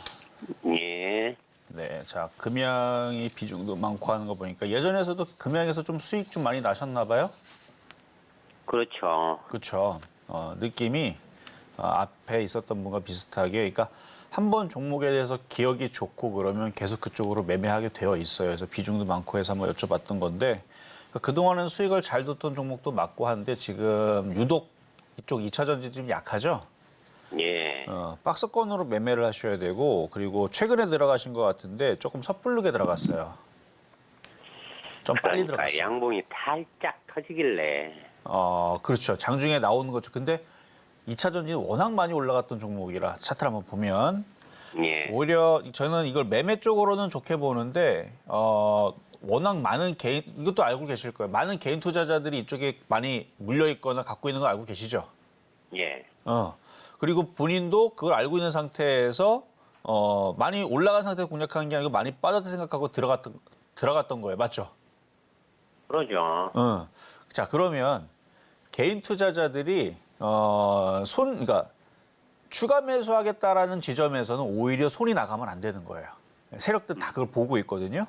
예, 네, 자, 금양이 비중도 많고 하는 거 보니까 예전에서도 금양에서 좀 수익 좀 많이 나셨나 봐요? 그렇죠. 그렇죠. 느낌이 앞에 있었던 분과 비슷하게, 그러니까 한 번 종목에 대해서 기억이 좋고 그러면 계속 그쪽으로 매매하게 되어 있어요. 그래서 비중도 많고 해서 한번 여쭤봤던 건데 그러니까 그동안은 수익을 잘 뒀던 종목도 맞고 한데 지금 유독 이쪽 2차 전지 좀 약하죠? 예, 박스권으로 매매를 하셔야 되고 그리고 최근에 들어가신 것 같은데 조금 섣부르게 들어갔어요. 좀 빨리 그러니까 들어갔어요. 양봉이 살짝 터지길래. 그렇죠. 장중에 나오는 거죠. 근데 2차 전지는 워낙 많이 올라갔던 종목이라 차트를 한번 보면 예, 오히려 저는 이걸 매매 쪽으로는 좋게 보는데 워낙 많은 개인, 이것도 알고 계실 거예요. 많은 개인 투자자들이 이쪽에 많이 물려 있거나 갖고 있는 거 알고 계시죠? 예. 그리고 본인도 그걸 알고 있는 상태에서 많이 올라간 상태에서 공략한 게 아니고 많이 빠졌다 생각하고 들어갔던 거예요. 맞죠? 그러죠. 자, 그러면 개인 투자자들이 그러니까 추가 매수하겠다라는 지점에서는 오히려 손이 나가면 안 되는 거예요. 세력들 다 그걸 보고 있거든요.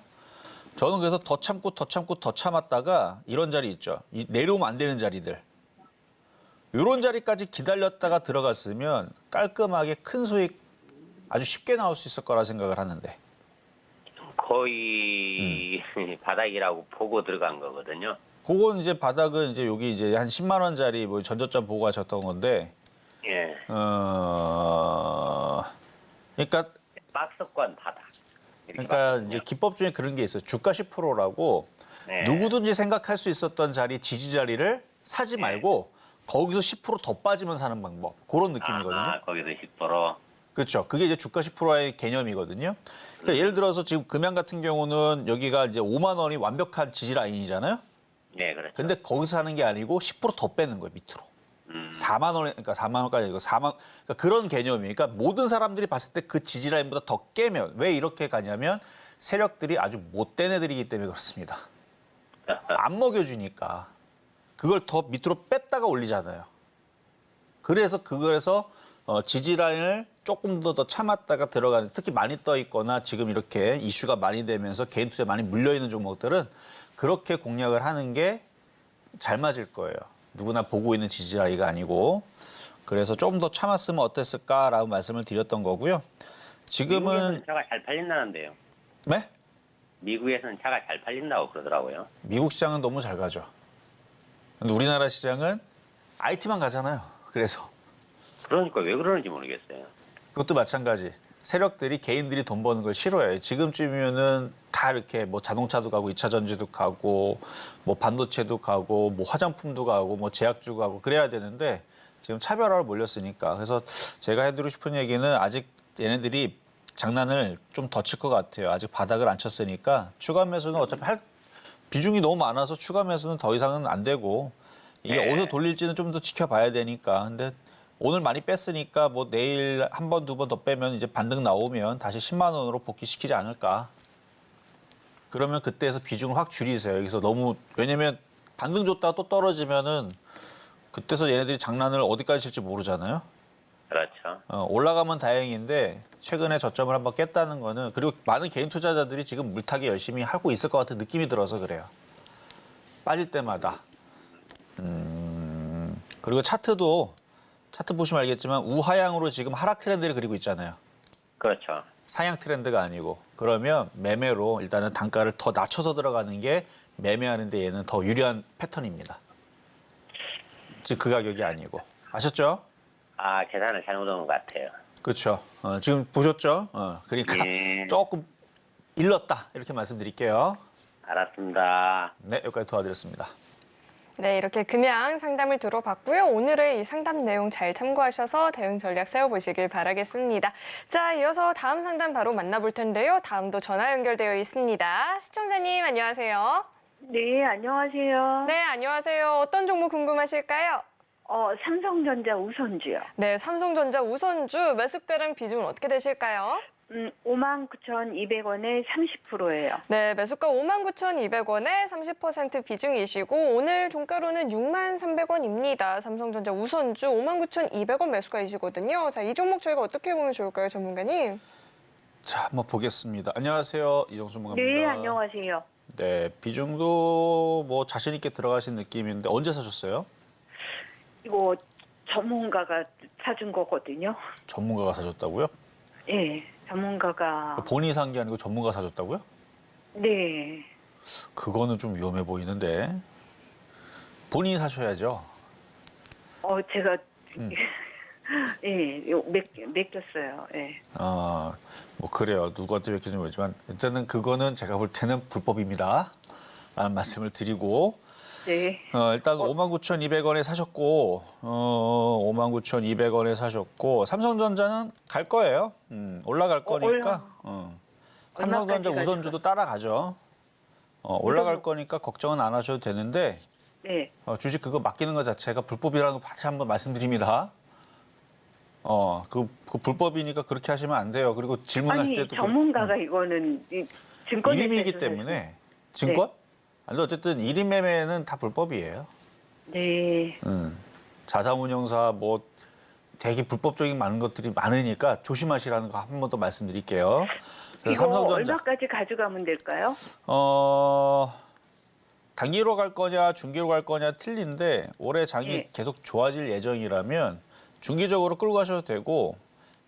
저는 그래서 더 참고 더 참았다가 이런 자리 있죠. 내려오면 안 되는 자리들. 이런 자리까지 기다렸다가 들어갔으면 깔끔하게 큰 수익 아주 쉽게 나올 수 있을 거라 생각을 하는데. 거의 바닥이라고 보고 들어간 거거든요. 그건 이제 바닥은 이제 여기 이제 한 10만 원짜리 뭐 전저점 보고 하셨던 건데. 예. 그러니까 박스권 바닥. 이렇게 그러니까 봤거든요. 이제 기법 중에 그런 게 있어요. 주가 10%라고 네. 누구든지 생각할 수 있었던 자리 지지 자리를 사지 말고 거기서 10%더 빠지면 사는 방법. 그런 느낌이거든요. 거기서 10%. 그렇죠. 그게 이제 주가 10%의 개념이거든요. 그러니까 예를 들어서 지금 금양 같은 경우는 여기가 이제 5만 원이 완벽한 지지 라인이잖아요. 네, 그렇죠. 근데 거기서 사는 게 아니고 10%더 빼는 거예요, 밑으로. 4만 원, 그러니까 4만 원까지 아니고 4만, 그러니까 그런 개념이에요. 그러니까 모든 사람들이 봤을 때 그 지지 라인보다 더 깨면 왜 이렇게 가냐면 세력들이 아주 못된 애들이기 때문에 그렇습니다. 안 먹여주니까 그걸 더 밑으로 뺐다가 올리잖아요. 그래서 그거에서 지지 라인을 조금 더 참았다가 들어가는, 특히 많이 떠 있거나 지금 이렇게 이슈가 많이 되면서 개인 투자에 많이 물려 있는 종목들은 그렇게 공략을 하는 게 잘 맞을 거예요. 누구나 보고 있는 지지 라인이 아니고. 그래서 조금 더 참았으면 어땠을까라고 말씀을 드렸던 거고요. 지금은 미국에서는 차가 잘 팔린다는데요. 네? 미국에서는 차가 잘 팔린다고 그러더라고요. 미국 시장은 너무 잘 가죠. 근데 우리나라 시장은 IT만 가잖아요. 그래서 그러니까 왜 그러는지 모르겠어요. 그것도 마찬가지. 세력들이 개인들이 돈 버는 걸 싫어해요. 지금쯤이면은 다 이렇게 뭐 자동차도 가고 2차 전지도 가고 뭐 반도체도 가고 뭐 화장품도 가고 뭐 제약주 가고 그래야 되는데 지금 차별화로 몰렸으니까. 그래서 제가 해드리고 싶은 얘기는 아직 얘네들이 장난을 좀 더 칠 것 같아요. 아직 바닥을 안 쳤으니까 추가 매수는 어차피 비중이 너무 많아서 추가 매수는 더 이상은 안 되고 이게 어디서 돌릴지는 좀 더 지켜봐야 되니까. 근데 오늘 많이 뺐으니까 뭐 내일 한 번, 두 번 더 빼면 이제 반등 나오면 다시 10만 원으로 복귀시키지 않을까. 그러면 그때에서 비중을 확 줄이세요. 여기서 너무, 왜냐면 반등 줬다가 또 떨어지면은 그때서 얘네들이 장난을 어디까지 칠지 모르잖아요. 그렇죠. 올라가면 다행인데 최근에 저점을 한번 깼다는 거는, 그리고 많은 개인 투자자들이 지금 물타기 열심히 하고 있을 것 같은 느낌이 들어서 그래요. 빠질 때마다. 그리고 차트 보시면 알겠지만 우하향으로 지금 하락 트렌드를 그리고 있잖아요. 그렇죠. 상향 트렌드가 아니고. 그러면 매매로 일단은 단가를 더 낮춰서 들어가는 게 매매하는데 얘는 더 유리한 패턴입니다. 지금 그 가격이 아니고. 아셨죠? 계산을 잘못한 것 같아요. 그렇죠. 지금 보셨죠? 그러니까 예. 조금 일렀다 이렇게 말씀드릴게요. 알았습니다. 네, 여기까지 도와드렸습니다. 네, 이렇게 금양 상담을 들어봤고요. 오늘의 이 상담 내용 잘 참고하셔서 대응 전략 세워보시길 바라겠습니다. 자, 이어서 다음 상담 바로 만나볼 텐데요. 다음도 전화 연결되어 있습니다. 시청자님, 안녕하세요. 네, 안녕하세요. 네, 안녕하세요. 어떤 종목 궁금하실까요? 삼성전자 우선주요. 네, 삼성전자 우선주 매수가랑 비중은 어떻게 되실까요? 59,200원에 30%예요. 네, 매수가 59,200원에 30% 비중이시고 오늘 종가로는 63,300원입니다. 삼성전자 우선주 59,200원 매수가이시거든요. 자, 이 종목 저희가 어떻게 보면 좋을까요, 전문가님? 자, 한번 보겠습니다. 안녕하세요, 이정수 전문가입니다. 네, 안녕하세요. 네, 비중도 뭐 자신 있게 들어가신 느낌인데 언제 사셨어요? 이거 전문가가 사준 거거든요. 전문가가 사줬다고요? 예, 전문가가. 본인이 산 게 아니고 전문가 사줬다고요? 네. 그거는 좀 위험해 보이는데. 본인이 사셔야죠. 제가 예, 맡겼어요. 예. 뭐 그래요. 누구한테 맡긴지 모르지만 일단은 그거는 제가 볼 때는 불법입니다. 라는 말씀을 드리고. 네. 일단 59,200원에 사셨고, 59,200원에 사셨고, 삼성전자는 갈 거예요. 올라갈 거니까. 삼성전자 얼마까지 우선주도 따라가죠. 올라갈 거니까 걱정은 안 하셔도 되는데 네. 주식 그거 맡기는 것 자체가 불법이라는 거 다시 한번 말씀드립니다. 그 불법이니까 그렇게 하시면 안 돼요. 그리고 질문할 아니 때도 전문가가 이거는 증권 이름이기 때문에 증권? 아니 어쨌든 1인 매매는 다 불법이에요. 네. 자산운용사 뭐 되게 불법적인 많은 것들이 많으니까 조심하시라는 거 한 번 더 말씀드릴게요. 그래서 이거 삼성전자 얼마까지 가져가면 될까요? 단기로 갈 거냐 중기로 갈 거냐 틀린데 올해 장이 예. 계속 좋아질 예정이라면 중기적으로 끌고 가셔도 되고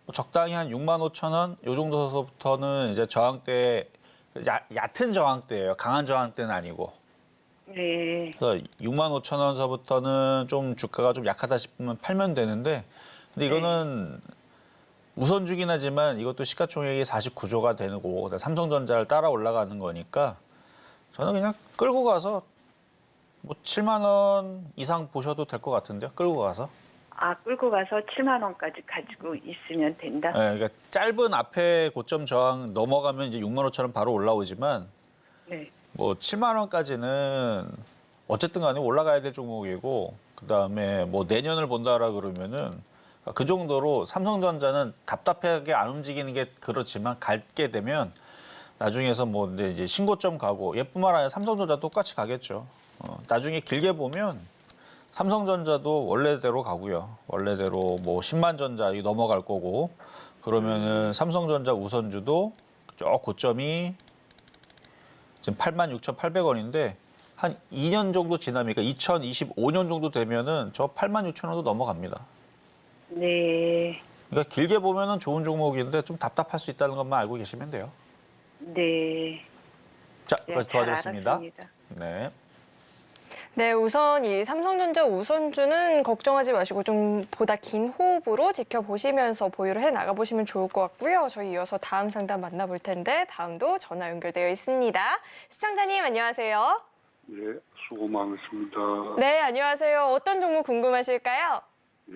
뭐 적당히 한 65,000원 요 정도서부터는 이제 저항대 얕은 저항대예요. 강한 저항대는 아니고. 네. 그래서 65,000원서부터는 좀 주가가 좀 약하다 싶으면 팔면 되는데 근데 이거는 우선주긴 하지만 이것도 시가총액이 49조가 되고 삼성전자를 따라 올라가는 거니까 저는 그냥 끌고 가서 뭐 7만 원 이상 보셔도 될 것 같은데요. 끌고 가서. 끌고 가서 7만 원까지 가지고 있으면 된다. 네, 그러니까 짧은 앞에 고점 저항 넘어가면 이제 6만 5천 원 바로 올라오지만 네. 뭐 7만 원까지는 어쨌든 간에 올라가야 될 종목이고 그다음에 뭐 내년을 본다라 그러면은 그 정도로 삼성전자는 답답하게 안 움직이는 게 그렇지만 갈게 되면 나중에서 뭐 이제 신고점 가고 얘뿐만 아니라 삼성전자 똑같이 가겠죠. 나중에 길게 보면 삼성전자도 원래대로 가고요. 원래대로 뭐 10만 전자 넘어갈 거고 그러면은 삼성전자 우선주도 저 고점이 지금 86,800원인데 한 2년 정도 지나니까 2025년 정도 되면은 저 86,000원도 넘어갑니다. 네. 그러니까 길게 보면은 좋은 종목인데 좀 답답할 수 있다는 것만 알고 계시면 돼요. 네. 자, 네, 그래서 잘 도와드렸습니다. 알았습니다. 네. 네, 우선 이 삼성전자 우선주는 걱정하지 마시고 좀 보다 긴 호흡으로 지켜보시면서 보유를 해 나가보시면 좋을 것 같고요. 저희 이어서 다음 상담 만나볼 텐데 다음도 전화 연결되어 있습니다. 시청자님 안녕하세요. 예, 수고 많으십니다. 네, 안녕하세요. 어떤 종목 궁금하실까요? 예,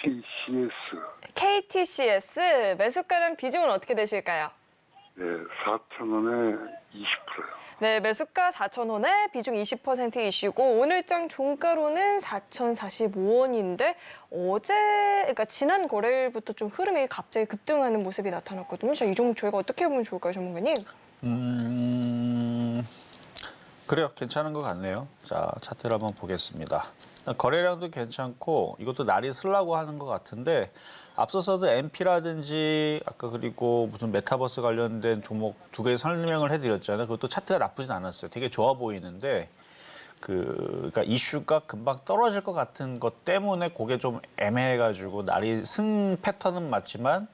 KTCS. KTCS 매수가랑 비중은 어떻게 되실까요? 예, 4,000원에 20%요. 네, 매수가 4,000원에 비중 20%이시고 오늘장 종가로는 4,045원인데 그러니까 지난 거래일부터 좀 흐름이 갑자기 급등하는 모습이 나타났거든요. 자, 이 종목 저희가 어떻게 보면 좋을까요, 전문가님? 그래요. 괜찮은 것 같네요. 자, 차트를 한번 보겠습니다. 거래량도 괜찮고 이것도 날이 슬라고 하는 것 같은데 앞서서도 MP라든지 아까 그리고 무슨 메타버스 관련된 종목 두 개 설명을 해드렸잖아요. 그것도 차트가 나쁘진 않았어요. 되게 좋아 보이는데 그러니까 이슈가 금방 떨어질 것 같은 것 때문에 그게 좀 애매해가지고 날이 쓴 패턴은 맞지만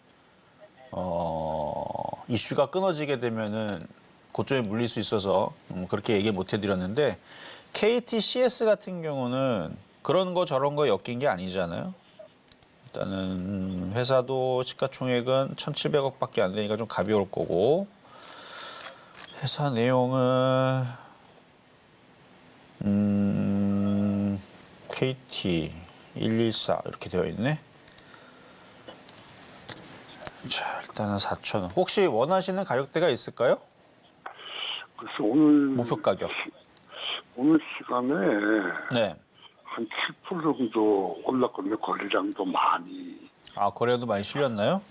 이슈가 끊어지게 되면은 고점에 물릴 수 있어서 그렇게 얘기 못 해드렸는데 KTCS 같은 경우는 그런 거 저런 거 엮인 게 아니잖아요. 일단은 회사도 시가총액은 1,700억밖에 안 되니까 좀 가벼울 거고 회사 내용은 KT 114 이렇게 되어 있네. 자, 일단은 4,000원. 혹시 원하시는 가격대가 있을까요? 그래서 오늘 목표 가격. 오늘 시간에 네. 한 7% 정도 올랐거든요. 거래량도 많이 거래도 많이 실렸나요?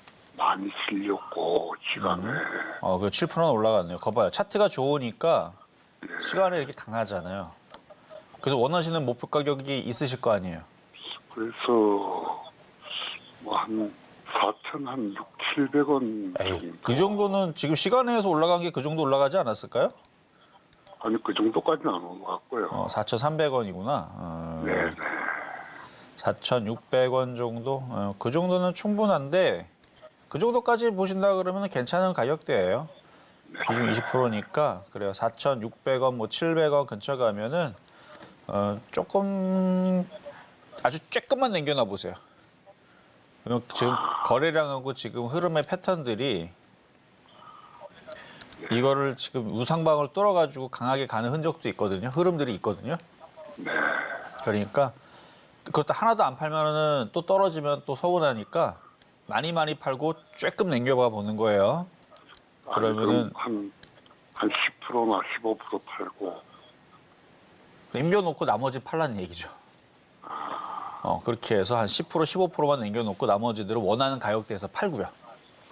실렸고 시간에. 그 7%는 올라갔네요. 거봐요. 차트가 좋으니까 시간에 이렇게 강하잖아요. 그래서 원하시는 목표 가격이 있으실 거 아니에요? 그래서 뭐 한 4,600원 에이, 정도. 그 정도는 지금 시간에서 올라간 게 그 정도 올라가지 않았을까요? 아니 그 정도까지는 안 올라갔고요. 4,300원이구나. 네. 4,600원 정도? 그 정도는 충분한데 그 정도까지 보신다 그러면 괜찮은 가격대예요. 비중 20%니까 그래요. 4,600원, 뭐 700원 근처 가면은 조금 아주 쬐끔만 남겨놔 보세요. 그러면 지금 거래량하고 지금 흐름의 패턴들이 이거를 지금 우상방을 뚫어가지고 강하게 가는 흔적도 있거든요. 흐름들이 있거든요. 그러니까 그렇다 하나도 안 팔면은 또 떨어지면 또 서운하니까 많이 팔고 쬐끔 남겨봐 보는 거예요. 아니, 그러면은 그럼 한 10%나 15% 팔고. 남겨놓고 나머지 팔라는 얘기죠. 그렇게 해서 한 10% 15%만 남겨놓고 나머지들은 원하는 가격대에서 팔고요.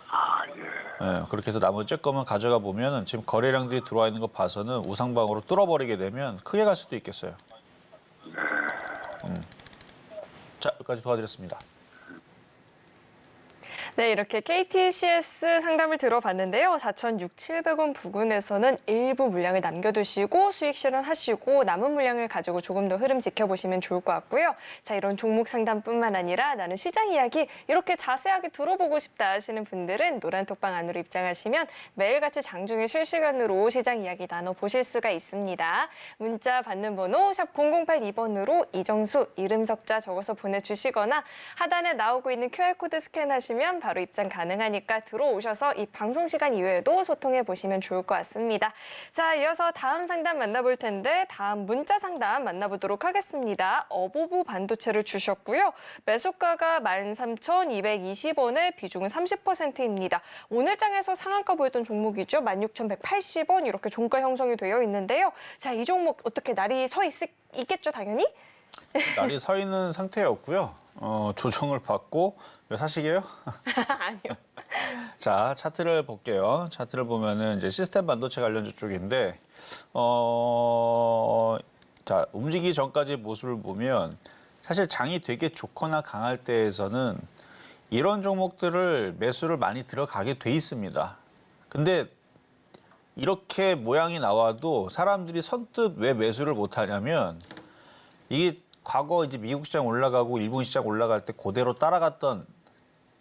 아, 예. 예, 그렇게 해서 나머지 조금만 가져가 보면은 지금 거래량들이 들어와 있는 거 봐서는 우상방으로 뚫어버리게 되면 크게 갈 수도 있겠어요. 자, 여기까지 도와드렸습니다. 네, 이렇게 KTCS 상담을 들어봤는데요. 4,600-700원 부근에서는 일부 물량을 남겨두시고 수익 실현하시고 남은 물량을 가지고 조금 더 흐름 지켜보시면 좋을 것 같고요. 자, 이런 종목 상담뿐만 아니라 나는 시장 이야기 이렇게 자세하게 들어보고 싶다 하시는 분들은 노란톡방 안으로 입장하시면 매일같이 장중에 실시간으로 시장 이야기 나눠보실 수가 있습니다. 문자 받는 번호 샵 0082번으로 이정수, 이름 석자 적어서 보내주시거나 하단에 나오고 있는 QR코드 스캔하시면 바로 입장 가능하니까 들어오셔서 이 방송 시간 이외에도 소통해 보시면 좋을 것 같습니다. 자, 이어서 다음 상담 만나볼 텐데 다음 문자 상담 만나보도록 하겠습니다. 어보부 반도체를 주셨고요. 매수가가 13,220원에 비중은 30%입니다. 오늘 장에서 상한가 보였던 종목이죠. 16,180원 이렇게 종가 형성이 되어 있는데요. 자, 이 종목 어떻게 날이 서 있겠죠, 당연히? 날이 서 있는 상태였고요. 조정을 받고 왜 사시게요? 아니요. 자, 차트를 볼게요. 차트를 보면은 이제 시스템 반도체 관련주 쪽인데, 자, 움직이기 전까지 모습을 보면 사실 장이 되게 좋거나 강할 때에서는 이런 종목들을 매수를 많이 들어가게 돼 있습니다. 근데 이렇게 모양이 나와도 사람들이 선뜻 왜 매수를 못 하냐면 이게 과거 이제 미국 시장 올라가고 일본 시장 올라갈 때 그대로 따라갔던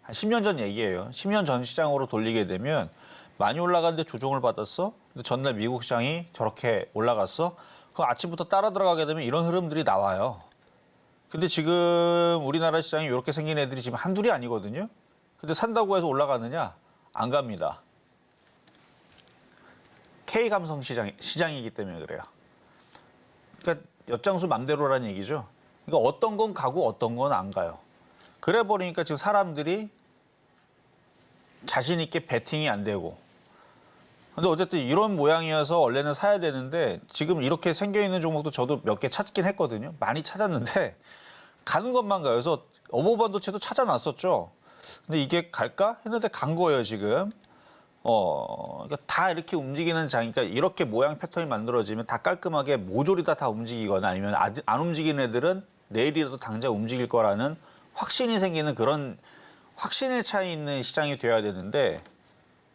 한 10년 전 얘기예요. 10년 전 시장으로 돌리게 되면 많이 올라갔는데 조정을 받았어. 근데 전날 미국 시장이 저렇게 올라갔어. 그럼 아침부터 따라 들어가게 되면 이런 흐름들이 나와요. 근데 지금 우리나라 시장이 이렇게 생긴 애들이 지금 한둘이 아니거든요. 근데 산다고 해서 올라가느냐? 안 갑니다. K감성 시장이기 때문에 그래요. 그러니까 엿장수 맘대로라는 얘기죠. 그러니까 어떤 건 가고 어떤 건 안 가요. 그래 버리니까 지금 사람들이 자신 있게 베팅이 안 되고. 근데 어쨌든 이런 모양이어서 원래는 사야 되는데 지금 이렇게 생겨 있는 종목도 저도 몇 개 찾긴 했거든요. 많이 찾았는데 가는 것만 가요. 그래서 어보반도체도 찾아놨었죠. 근데 이게 갈까 했는데 간 거예요 지금. 그러니까 다 이렇게 움직이는 장이니까 이렇게 모양 패턴이 만들어지면 다 깔끔하게 모조리 다 움직이거나 아니면 안 움직이는 애들은 내일이라도 당장 움직일 거라는 확신이 생기는 그런 확신의 차이 있는 시장이 돼야 되는데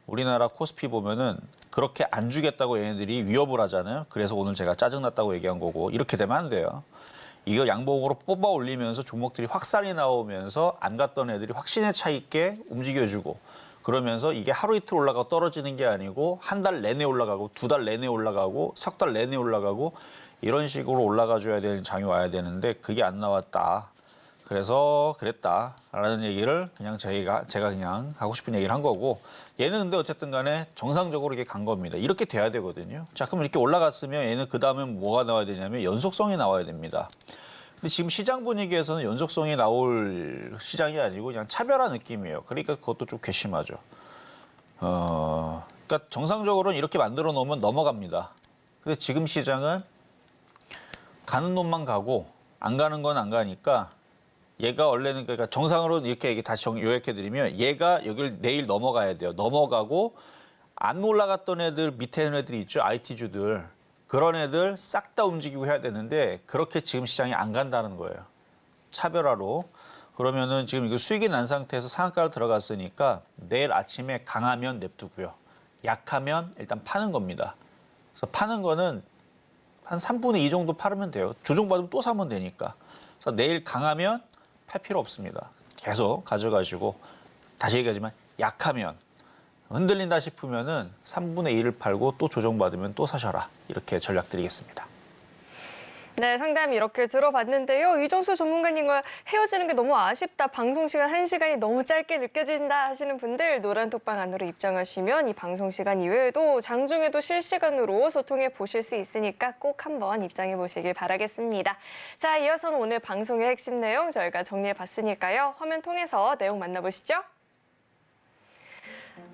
우리나라 코스피 보면은 그렇게 안 주겠다고 얘네들이 위협을 하잖아요. 그래서 오늘 제가 짜증났다고 얘기한 거고 이렇게 되면 안 돼요. 이걸 양봉으로 뽑아 올리면서 종목들이 확산이 나오면서 안 갔던 애들이 확신의 차이 있게 움직여주고 그러면서 이게 하루 이틀 올라가고 떨어지는 게 아니고 한 달 내내 올라가고 두 달 내내 올라가고 석 달 내내 올라가고 이런 식으로 올라가줘야 되는 장이 와야 되는데 그게 안 나왔다. 그래서 그랬다라는 얘기를 그냥 제가 그냥 하고 싶은 얘기를 한 거고 얘는 근데 어쨌든 간에 정상적으로 이게 간 겁니다. 이렇게 돼야 되거든요. 자, 그럼 이렇게 올라갔으면 얘는 그 다음에 뭐가 나와야 되냐면 연속성이 나와야 됩니다. 근데 지금 시장 분위기에서는 연속성이 나올 시장이 아니고 그냥 차별화 느낌이에요. 그러니까 그것도 좀 괘씸하죠. 그러니까 정상적으로는 이렇게 만들어 놓으면 넘어갑니다. 근데 지금 시장은 가는 놈만 가고 안 가는 건 안 가니까 얘가 원래는 그러니까 정상으로는 이렇게 다시 요약해드리면 얘가 여길 내일 넘어가야 돼요. 넘어가고 안 올라갔던 애들 밑에 있는 애들이 있죠. IT주들. 그런 애들 싹 다 움직이고 해야 되는데 그렇게 지금 시장이 안 간다는 거예요. 차별화로. 그러면은 지금 이거 수익이 난 상태에서 상한가로 들어갔으니까 내일 아침에 강하면 냅두고요. 약하면 일단 파는 겁니다. 그래서 파는 거는 한 3분의 2 정도 팔으면 돼요. 조정받으면 또 사면 되니까. 그래서 내일 강하면 팔 필요 없습니다. 계속 가져가시고 다시 얘기하지만 약하면 흔들린다 싶으면은 3분의 1을 팔고 또 조정받으면 또 사셔라. 이렇게 전략 드리겠습니다. 네, 상담 이렇게 들어봤는데요. 이정수 전문가님과 헤어지는 게 너무 아쉽다. 방송 시간 1시간이 너무 짧게 느껴진다 하시는 분들 노란톡방 안으로 입장하시면 이 방송 시간 이외에도 장중에도 실시간으로 소통해 보실 수 있으니까 꼭 한번 입장해 보시길 바라겠습니다. 자, 이어서는 오늘 방송의 핵심 내용 저희가 정리해 봤으니까요. 화면 통해서 내용 만나보시죠.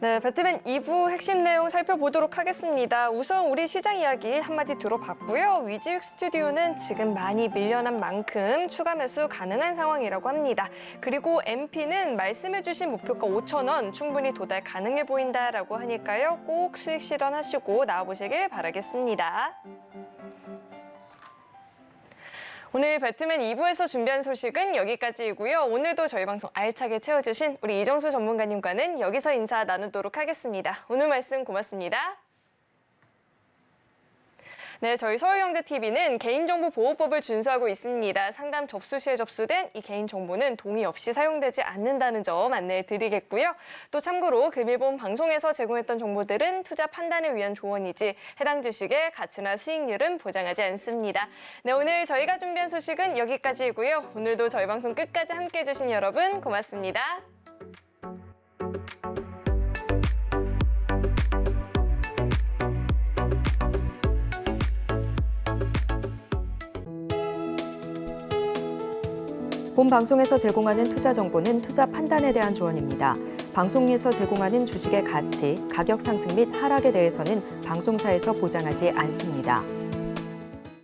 네, 배트맨 2부 핵심 내용 살펴보도록 하겠습니다. 우선 우리 시장 이야기 한마디 들어봤고요. 위지육 스튜디오는 지금 많이 밀려난 만큼 추가 매수 가능한 상황이라고 합니다. 그리고 MP는 말씀해주신 목표가 5,000원 충분히 도달 가능해 보인다라고 하니까요. 꼭 수익 실현하시고 나와보시길 바라겠습니다. 오늘 배트맨 2부에서 준비한 소식은 여기까지이고요. 오늘도 저희 방송 알차게 채워주신 우리 이정수 전문가님과는 여기서 인사 나누도록 하겠습니다. 오늘 말씀 고맙습니다. 네, 저희 서울경제TV는 개인정보보호법을 준수하고 있습니다. 상담 접수 시에 접수된 이 개인정보는 동의 없이 사용되지 않는다는 점 안내해 드리겠고요. 또 참고로 금일본 방송에서 제공했던 정보들은 투자 판단을 위한 조언이지 해당 주식의 가치나 수익률은 보장하지 않습니다. 네, 오늘 저희가 준비한 소식은 여기까지이고요. 오늘도 저희 방송 끝까지 함께해 주신 여러분 고맙습니다. 본 방송에서 제공하는 투자 정보는 투자 판단에 대한 조언입니다. 방송에서 제공하는 주식의 가치, 가격 상승 및 하락에 대해서는 방송사에서 보장하지 않습니다.